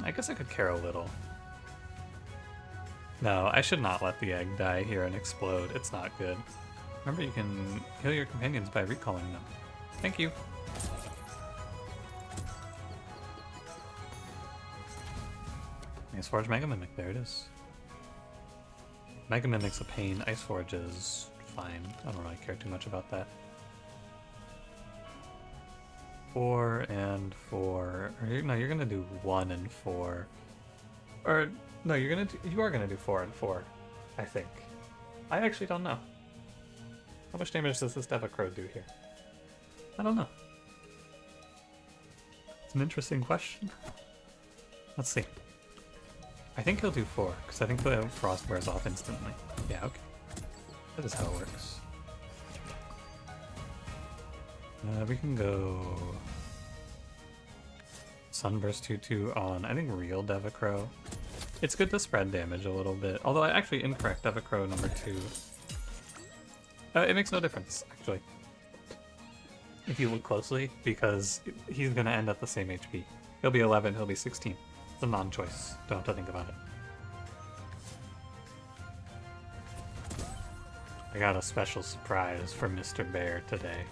Speaker 1: I guess I could care a little. No, I should not let the egg die here and explode. It's not good. Remember, you can heal your companions by recalling them. Thank you. Iceforge Mega Mimic, there it is. Mega Mimic's a pain. Iceforge is fine. I don't really care too much about that. 4 and 4. No, you're gonna do 1 and 4. Or no, you are gonna do 4 and 4. I think. I actually don't know. How much damage does this Devicro do here? I don't know. It's an interesting question. Let's see. I think he'll do 4, because I think the frost wears off instantly. Yeah, okay. That is how it works. We can go Sunburst 2-2 on, I think, real Devicro. It's good to spread damage a little bit, although I actually incorrect Devicro number 2. It makes no difference, actually, if you look closely, because he's going to end at the same HP. He'll be 11, he'll be 16. It's a non-choice. Don't have to think about it. I got a special surprise for Mr. Bear today.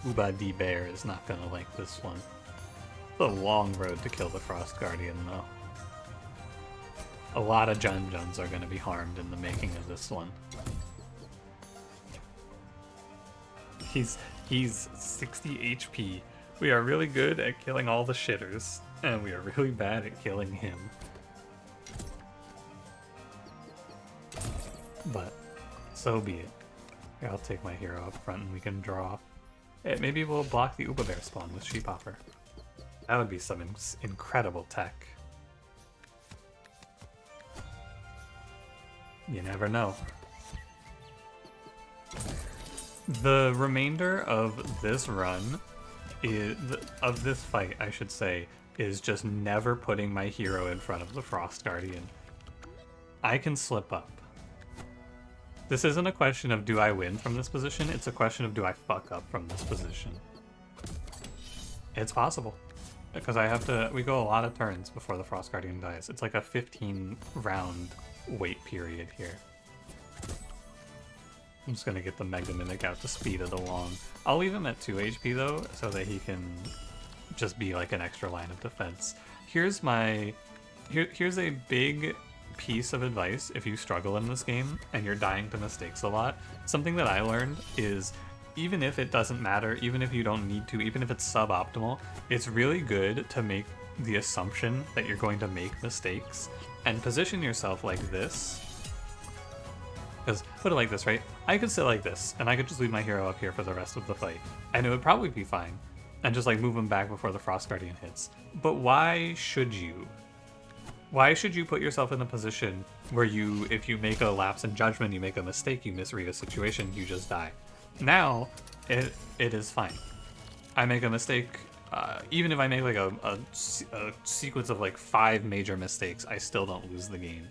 Speaker 1: Uba D Bear is not gonna like this one. It's a long road to kill the Frost Guardian, though. A lot of Junjuns are gonna be harmed in the making of this one. He's 60 HP. We are really good at killing all the shitters, and we are really bad at killing him. But so be it. Here, I'll take my hero up front and we can draw. Hey, maybe we'll block the Uba Bear spawn with Sheephopper. That would be some incredible tech. You never know. The remainder of this run of this fight, I should say, is just never putting my hero in front of the Frost Guardian. I can slip up. This isn't a question of do I win from this position, it's a question of do I fuck up from this position. It's possible. Because we go a lot of turns before the Frost Guardian dies. It's like a 15 round wait period here. I'm just gonna get the Mega Mimic out to speed it along. I'll leave him at 2 HP though, so that he can just be like an extra line of defense. Here's a big piece of advice if you struggle in this game and you're dying to mistakes a lot. Something that I learned is even if it doesn't matter, even if you don't need to, even if it's suboptimal, it's really good to make the assumption that you're going to make mistakes and position yourself like this. Because, put it like this, right? I could sit like this, and I could just leave my hero up here for the rest of the fight, and it would probably be fine, and just like move him back before the Frost Guardian hits. But why should you? Why should you put yourself in a position where if you make a lapse in judgment, you make a mistake, you misread a situation, you just die? Now, it is fine. I make a mistake, even if I make like a sequence of like 5 major mistakes, I still don't lose the game.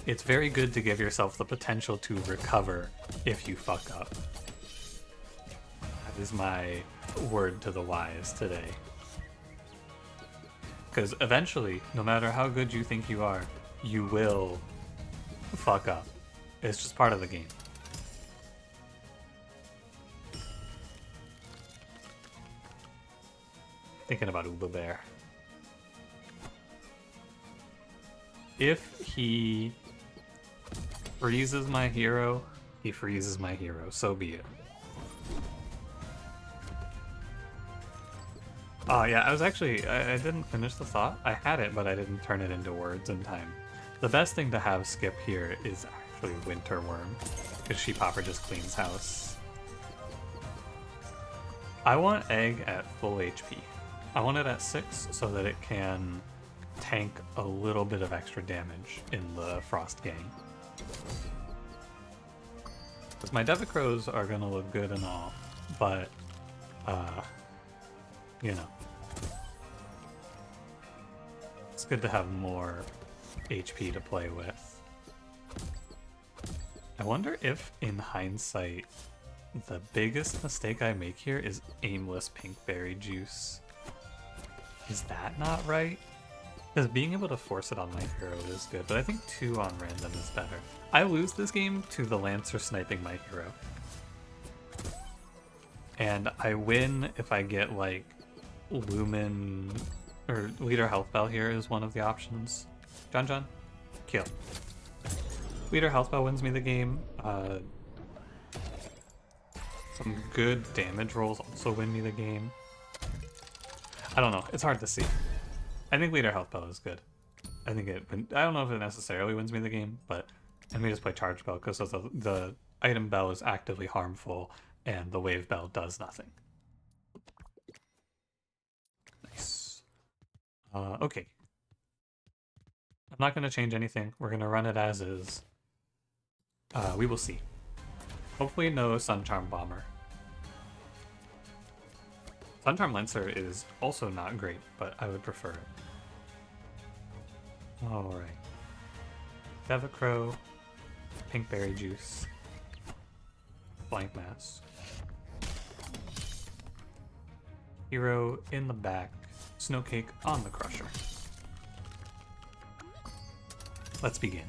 Speaker 1: It's very good to give yourself the potential to recover if you fuck up. That is my word to the wise today. Because eventually, no matter how good you think you are, you will fuck up. It's just part of the game. Thinking about Uba Bear. If he freezes my hero, he freezes my hero. So be it. Oh yeah, I was actually, I didn't finish the thought. I had it, but I didn't turn it into words in time. The best thing to have skip here is actually Winter Worm, because Sheep Hopper just cleans house. I want Egg at full HP. I want it at 6 so that it can tank a little bit of extra damage in the Frost Gang. Because my Devicros are gonna look good and all, but, you know. It's good to have more HP to play with. I wonder if, in hindsight, the biggest mistake I make here is aimless pinkberry juice. Is that not right? Because being able to force it on my hero is good, but I think 2 on random is better. I lose this game to the Lancer sniping my hero. And I win if I get, like, Lumen... or Leader Health Bell here is one of the options. John, kill. Leader Health Bell wins me the game. Some good damage rolls also win me the game. I don't know. It's hard to see. I think Leader Health Bell is good. I think it... I don't know if it necessarily wins me the game, but... And we just play Charge Bell because the item bell is actively harmful and the Wave Bell does nothing. Nice. Okay. I'm not going to change anything. We're going to run it as is. We will see. Hopefully no Sun Charm Bomber. Sun Charm Lancer is also not great, but I would prefer it. Alright. Devicro, Pinkberry Juice, Blank Mask. Hero in the back, Snowcake on the Crusher. Let's begin.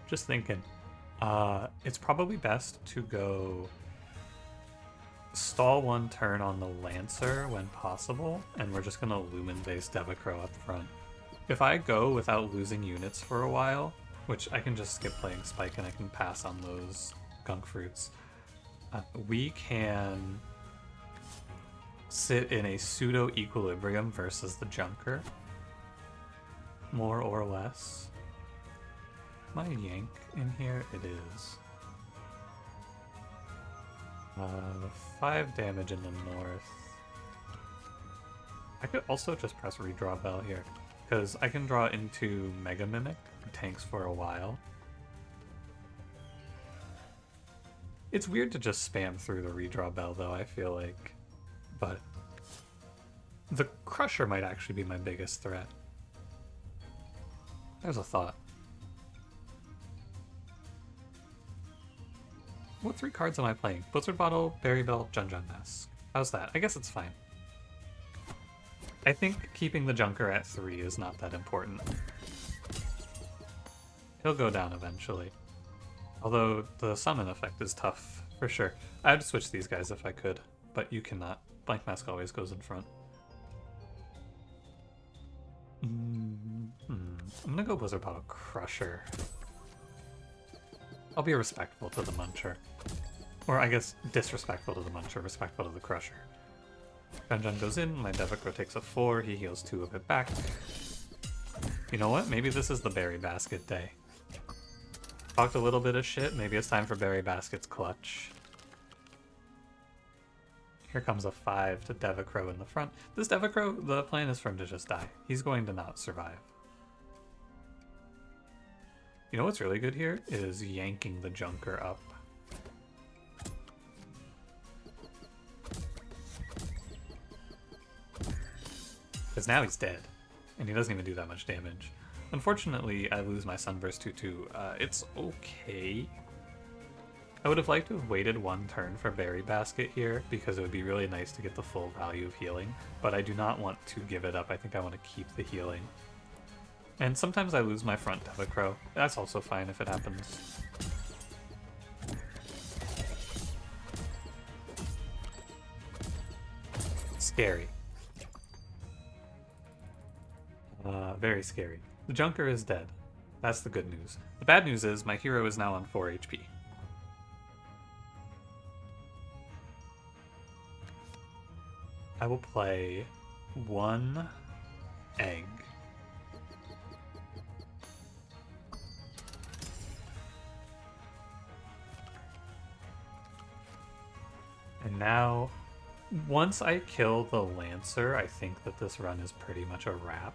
Speaker 1: Just thinking. It's probably best to go stall 1 turn on the Lancer when possible, and we're just gonna Lumen-base Devicro up front. If I go without losing units for a while, which I can just skip playing Spike and I can pass on those Gunk Fruits, we can sit in a pseudo-equilibrium versus the Junker, more or less. Am I Yank in here? It is. 5 damage in the north. I could also just press Redraw Bell here, because I can draw into Mega Mimic, who tanks for a while. It's weird to just spam through the Redraw Bell, though, I feel like. But the Crusher might actually be my biggest threat. There's a thought. What 3 cards am I playing? Blizzard Bottle, Berry Bell, Jun Mask. How's that? I guess it's fine. I think keeping the Junker at 3 is not that important. He'll go down eventually. Although the summon effect is tough, for sure. I'd switch these guys if I could, but you cannot. Blank Mask always goes in front. I'm gonna go Blizzard Bottle Crusher. I'll be respectful to the Muncher. Or I guess disrespectful to the Muncher, respectful to the Crusher. Jun goes in, my Devicro takes a 4, he heals 2 of it back. You know what? Maybe this is the Berry Basket day. Talked a little bit of shit, maybe it's time for Berry Basket's clutch. Here comes a 5 to Devicro in the front. This Devicro, the plan is for him to just die. He's going to not survive. You know what's really good here is yanking the Junker up. Because now he's dead, and he doesn't even do that much damage. Unfortunately, I lose my Sunburst 2-2. It's okay. I would have liked to have waited 1 turn for Berry Basket here, because it would be really nice to get the full value of healing, but I do not want to give it up. I think I want to keep the healing. And sometimes I lose my front Devicro. That's also fine if it happens. Scary. Very scary. The Junker is dead. That's the good news. The bad news is my hero is now on 4 HP. I will play 1 egg. And now, once I kill the Lancer, I think that this run is pretty much a wrap.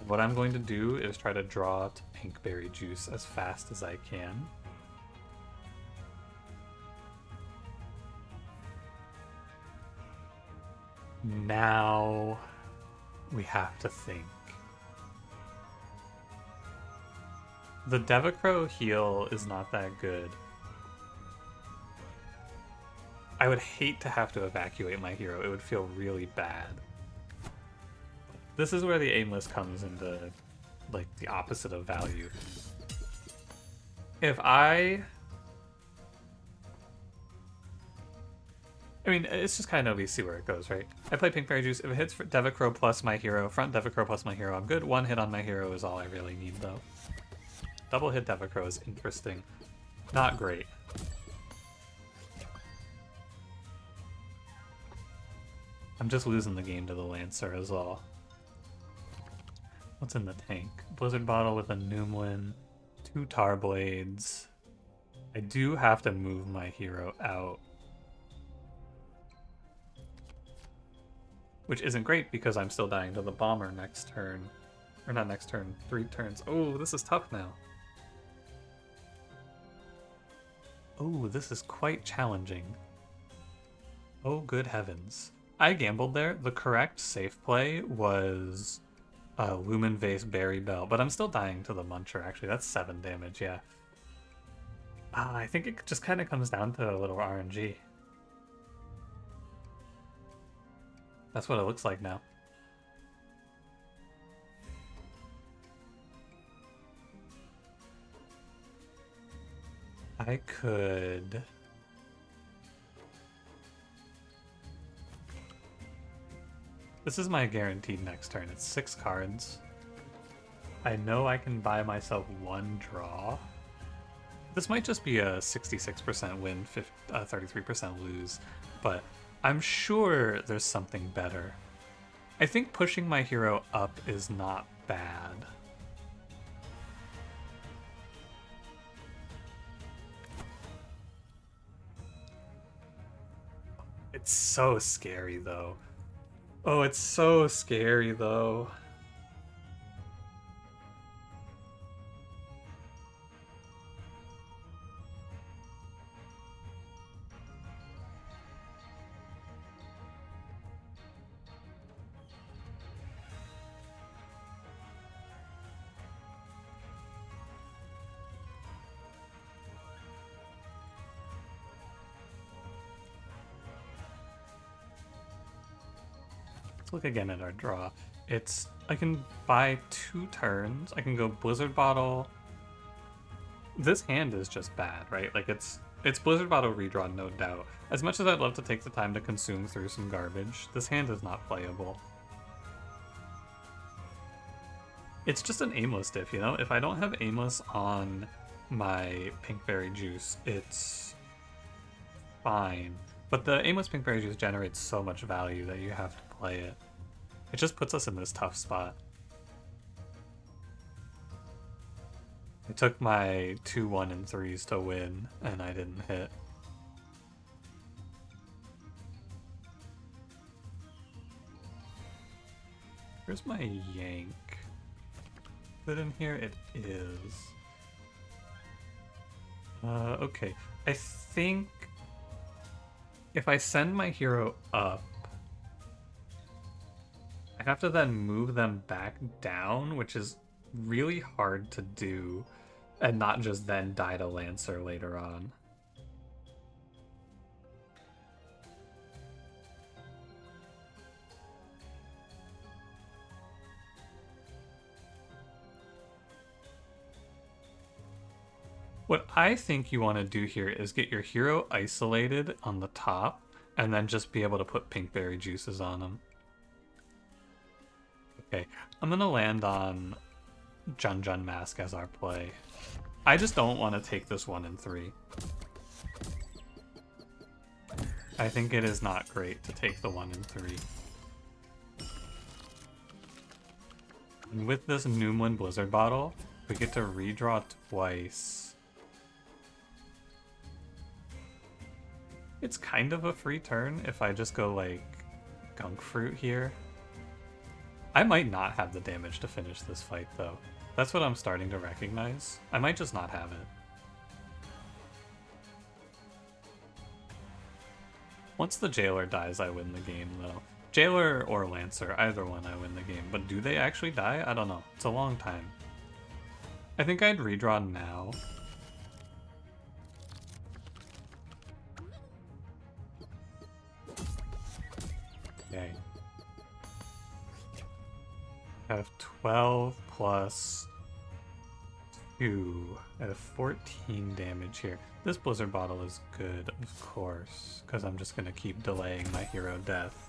Speaker 1: What I'm going to do is try to draw to Pinkberry Juice as fast as I can. Now we have to think. The Devicro heal is not that good. I would hate to have to evacuate my hero. It would feel really bad. This is where the aimless comes into, like, the opposite of value. If I mean, it's just kind of we see where it goes, right? I play Pinkberry Juice. If it hits for Devicro plus my hero, front Devicro plus my hero, I'm good. 1 hit on my hero is all I really need, though. Double hit Devicro is interesting. Not great. I'm just losing the game to the Lancer as well. What's in the tank? Blizzard Bottle with a Noomlin, 2 Tar Blades. I do have to move my hero out. Which isn't great because I'm still dying to the Bomber next turn. Or not next turn, 3 turns. Oh, this is tough now. Oh, this is quite challenging. Oh, good heavens. I gambled there. The correct safe play was Lumen Vase Berry Bell, but I'm still dying to the Muncher, actually. That's 7 damage, yeah. I think it just kind of comes down to a little RNG. That's what it looks like now. I could... This is my guaranteed next turn. It's 6 cards. I know I can buy myself 1 draw. This might just be a 66% win, 33% lose, but I'm sure there's something better. I think pushing my hero up is not bad. It's so scary, though. Oh, it's so scary, though. Look again at our draw. I can buy 2 turns. I can go Blizzard Bottle. This hand is just bad, right? Like it's Blizzard Bottle redraw, no doubt. As much as I'd love to take the time to consume through some garbage, this hand is not playable. It's just an aimless diff, you know? If I don't have aimless on my Pinkberry Juice, it's fine. But the aimless Pinkberry Juice generates so much value that you have to play it. It just puts us in this tough spot. I took my 2, 1, and 3s to win, and I didn't hit. Where's my yank? Is it in here? It is. Okay. I think if I send my hero up, I have to then move them back down, which is really hard to do, and not just then die to Lancer later on. What I think you want to do here is get your hero isolated on the top, and then just be able to put Pinkberry Juices on them. Okay, I'm gonna land on Jun Mask as our play. I just don't want to take this 1 and 3. I think it is not great to take the 1 and 3. And with this Noomlin Blizzard bottle, we get to redraw twice. It's kind of a free turn if I just go like Gunk Fruit here. I might not have the damage to finish this fight though. That's what I'm starting to recognize. I might just not have it. Once the Jailer dies, I win the game though. Jailer or Lancer, either one I win the game. But do they actually die? I don't know. It's a long time. I think I'd redraw now. Okay. I have 12 plus 2. I have 14 damage here. This Blizzard bottle is good, of course, because I'm just going to keep delaying my hero death.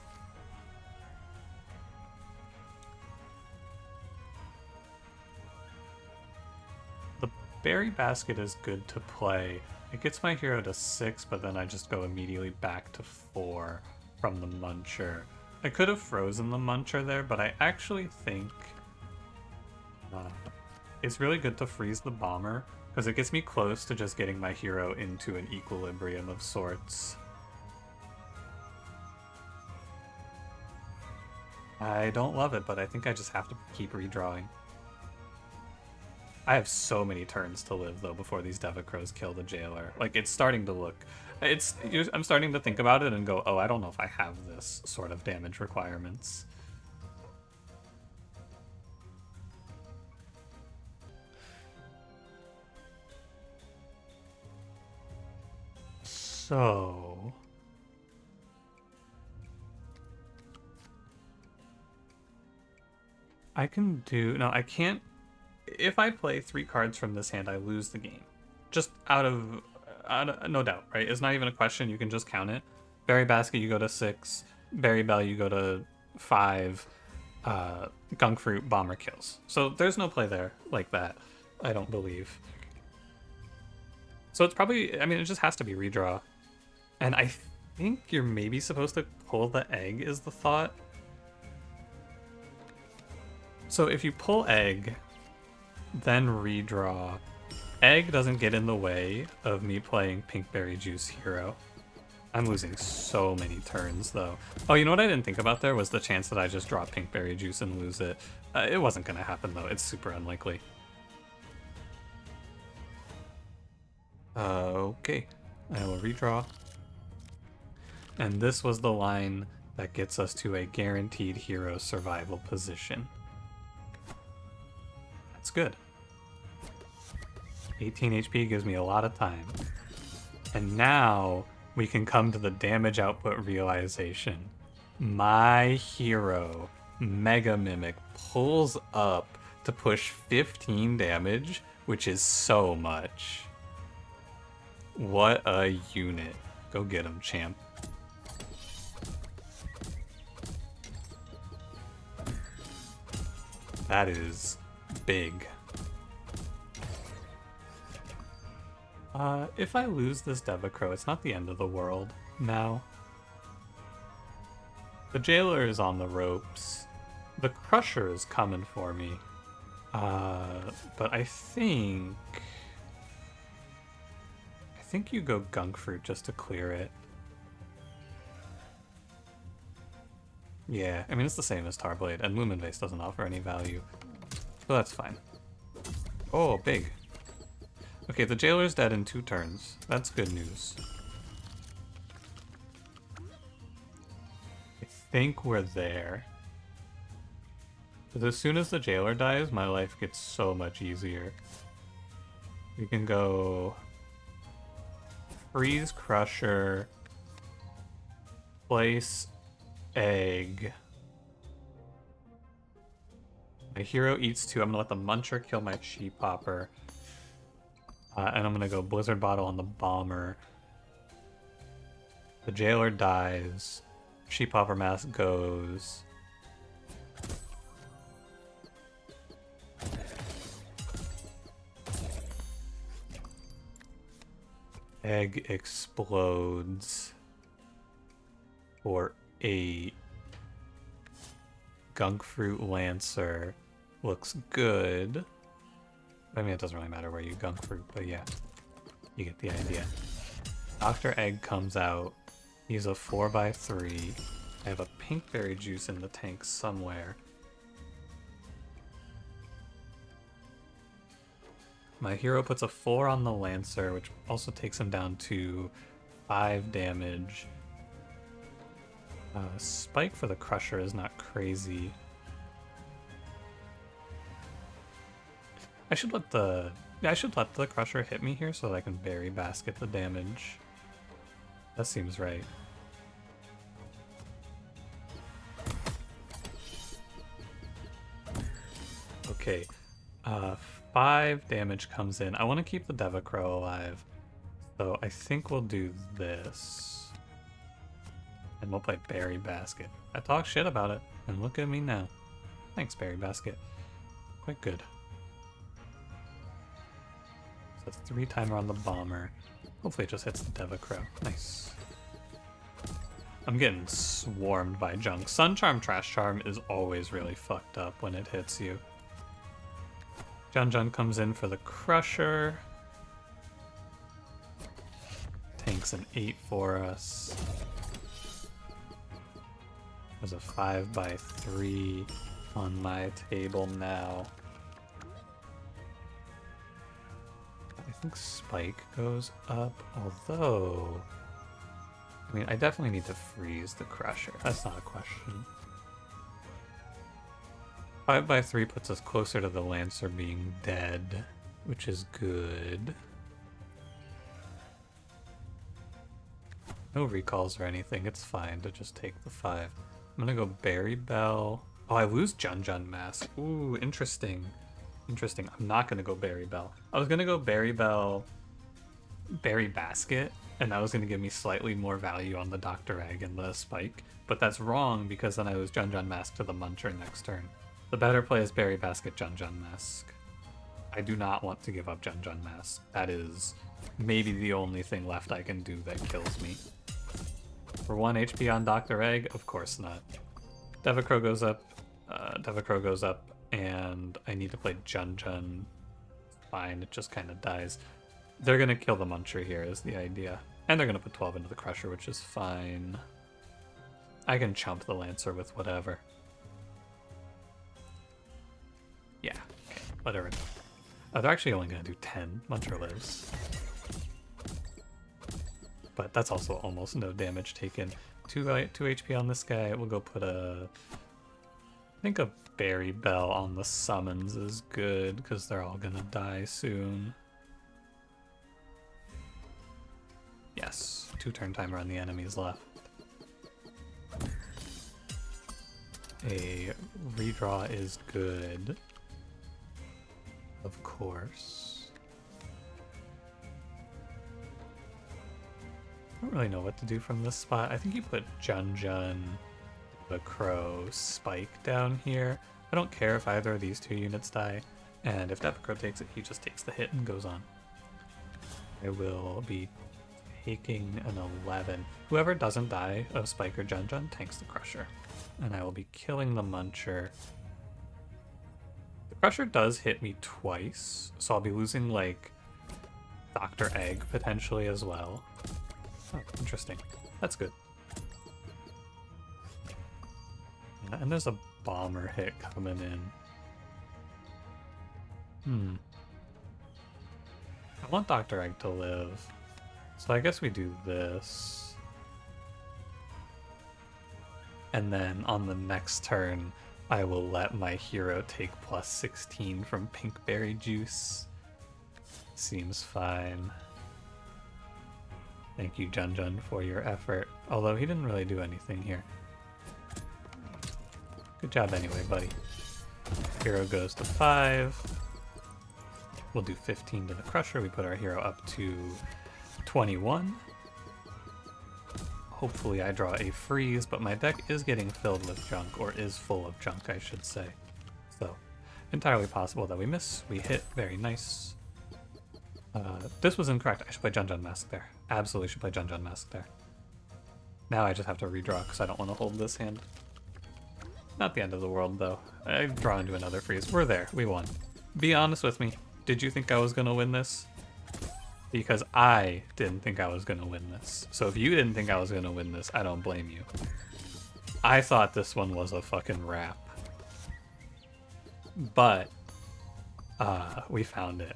Speaker 1: The Berry Basket is good to play. It gets my hero to 6, but then I just go immediately back to 4 from the Muncher. I could have frozen the Muncher there, but I actually think it's really good to freeze the Bomber, because it gets me close to just getting my hero into an equilibrium of sorts. I don't love it, but I think I just have to keep redrawing. I have so many turns to live, though, before these Devicros kill the Jailer. Like, it's starting to look... I'm starting to think about it and go, oh, I don't know if I have this sort of damage requirements. So... I can do... No, I can't... If I play 3 cards from this hand, I lose the game. Just out of no doubt, right? It's not even a question. You can just count it. Berry Basket, you go to 6. Berry Bell, you go to 5. Gunk Fruit, Bomber kills. So there's no play there like that, I don't believe. So it's probably... I mean, it just has to be redraw. And I think you're maybe supposed to pull the egg, is the thought. So if you pull egg... then redraw. Egg doesn't get in the way of me playing Pinkberry Juice Hero. I'm losing so many turns, though. Oh, you know what I didn't think about there was the chance that I just draw Pinkberry Juice and lose it. It wasn't going to happen, though. It's super unlikely. Okay. I will redraw. And this was the line that gets us to a guaranteed hero survival position. That's good. 18 HP gives me a lot of time. And now we can come to the damage output realization. My hero, Mega Mimic, pulls up to push 15 damage, which is so much. What a unit. Go get him, champ. That is big. If I lose this Devicro, it's not the end of the world now. The Jailer is on the ropes. The Crusher is coming for me. But I think you go Gunk Fruit just to clear it. Yeah, I mean, it's the same as Tarblade, and Lumen Vase doesn't offer any value. So that's fine. Oh, big. Okay, the Jailer's dead in 2 turns. That's good news. I think we're there. Because as soon as the Jailer dies, my life gets so much easier. We can go... Freeze Crusher. Place Egg. My hero eats 2. I'm gonna let the Muncher kill my Sheep Hopper. And I'm gonna go Blizzard Bottle on the Bomber. The Jailer dies. Sheep Hopper Mask goes. Egg explodes. for a Gunk Fruit Lancer looks good. I mean, it doesn't really matter where you Gunk Fruit, but yeah, you get the idea. Dr. Egg comes out. He's a 4x3. I have a pink berry juice in the tank somewhere. My hero puts a 4 on the Lancer, which also takes him down to 5 damage. Spike for the Crusher is not crazy. I should let the Crusher hit me here so that I can berry basket the damage. That seems right. Okay, 5 damage comes in. I want to keep the Devicro alive, so I think we'll do this. And we'll play Berry Basket. I talk shit about it, and look at me now. Thanks, Berry Basket. Quite good. So it's 3 timer on the Bomber. Hopefully it just hits the Devicro. Nice. I'm getting swarmed by junk. Sun Charm, Trash Charm is always really fucked up when it hits you. Jun comes in for the Crusher. Tanks an 8 for us. There's a 5x3 on my table now. I think Spike goes up, although... I mean, I definitely need to freeze the Crusher. That's not a question. 5x3 puts us closer to the Lancer being dead, which is good. No recalls or anything, it's fine to just take the 5. I'm gonna go Berry Bell. Oh, I lose Jun Mask. Ooh, interesting. Interesting. I'm not gonna go Berry Bell. I was gonna go Berry Bell, Berry Basket, and that was gonna give me slightly more value on the Dr. Egg and the Spike. But that's wrong because then I lose Jun Mask to the Muncher next turn. The better play is Berry Basket, Jun Mask. I do not want to give up Jun Mask. That is maybe the only thing left I can do that kills me. For 1 HP on Dr. Egg? Of course not. Devicro goes up, and I need to play Jun. Fine, it just kind of dies. They're gonna kill the Muncher here is the idea. And they're gonna put 12 into the Crusher, which is fine. I can chump the Lancer with whatever. Yeah, okay, whatever. Oh, they're actually only gonna do 10. Muncher lives. But that's also almost no damage taken. 2 HP on this guy. We'll go put I think a Berry Bell on the summons is good, because they're all gonna die soon. Yes, 2 turn timer on the enemies left. A redraw is good. Of course. I don't really know what to do from this spot. I think you put Jun, the Crow, Spike down here. I don't care if either of these 2 units die. And if Devicro takes it, he just takes the hit and goes on. I will be taking an 11. Whoever doesn't die of Spike or Jun tanks the Crusher. And I will be killing the Muncher. The Crusher does hit me twice, so I'll be losing, like, Dr. Egg potentially as well. Oh, interesting. That's good. Yeah, and there's a Bomber hit coming in. I want Dr. Egg to live. So I guess we do this. And then on the next turn, I will let my hero take plus 16 from Pink Berry Juice. Seems fine. Thank you, Jun, for your effort. Although he didn't really do anything here. Good job anyway, buddy. Hero goes to 5. We'll do 15 to the Crusher. We put our hero up to 21. Hopefully I draw a freeze, but my deck is getting filled with junk, or is full of junk, I should say. So, entirely possible that we miss. We hit. Very nice. This was incorrect. I should play Jun Mask there. Absolutely should play Jun Mask there. Now I just have to redraw because I don't want to hold this hand. Not the end of the world, though. I draw into another freeze. We're there. We won. Be honest with me. Did you think I was going to win this? Because I didn't think I was going to win this. So if you didn't think I was going to win this, I don't blame you. I thought this one was a fucking wrap. But we found it.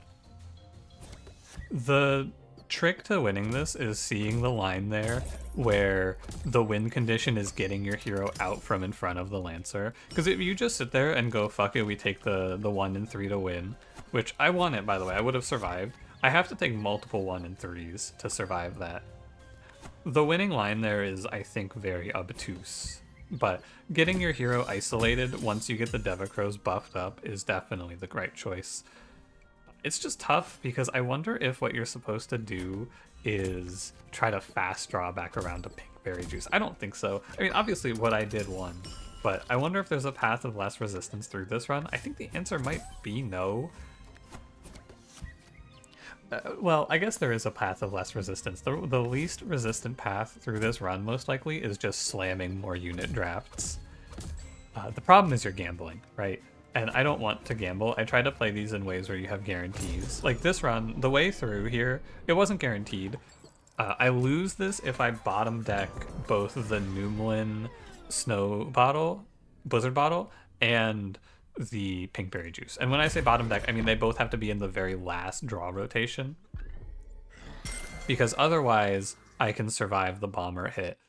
Speaker 1: The trick to winning this is seeing the line there where the win condition is getting your hero out from in front of the Lancer. Because if you just sit there and go, fuck it, we take the 1 and 3 to win, which I won it, by the way, I would have survived. I have to take multiple 1 and 3s to survive that. The winning line there is, I think, very obtuse. But getting your hero isolated once you get the Devicros buffed up is definitely the right choice. It's just tough because I wonder if what you're supposed to do is try to fast draw back around to Pinkberry Juice. I don't think so. I mean, obviously what I did won, but I wonder if there's a path of less resistance through this run. I think the answer might be no. Well, I guess there is a path of less resistance. The least resistant path through this run, most likely, is just slamming more unit drafts. The problem is you're gambling, right? And I don't want to gamble. I try to play these in ways where you have guarantees. Like this run, the way through here, it wasn't guaranteed. I lose this if I bottom deck both the Noomlin Snow Bottle, Blizzard Bottle, and the Pinkberry Juice. And when I say bottom deck, I mean they both have to be in the very last draw rotation. Because otherwise, I can survive the bomber hit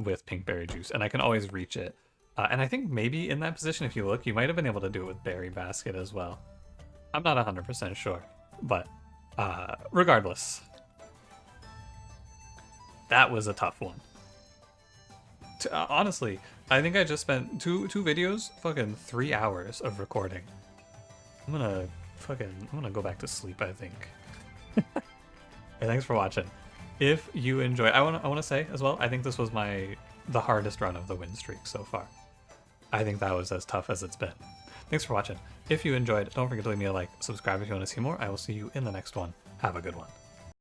Speaker 1: with Pinkberry Juice, and I can always reach it. And I think maybe in that position, if you look, you might have been able to do it with Berry Basket as well. I'm not 100% sure, but regardless, that was a tough one. Honestly, I think I just spent two videos, fucking 3 hours of recording. I'm gonna go back to sleep, I think. Hey, thanks for watching. If you enjoyed, I wanna say as well, I think this was the hardest run of the win streak so far. I think that was as tough as it's been. Thanks for watching. If you enjoyed, don't forget to leave me a like, subscribe if you want to see more. I will see you in the next one. Have a good one.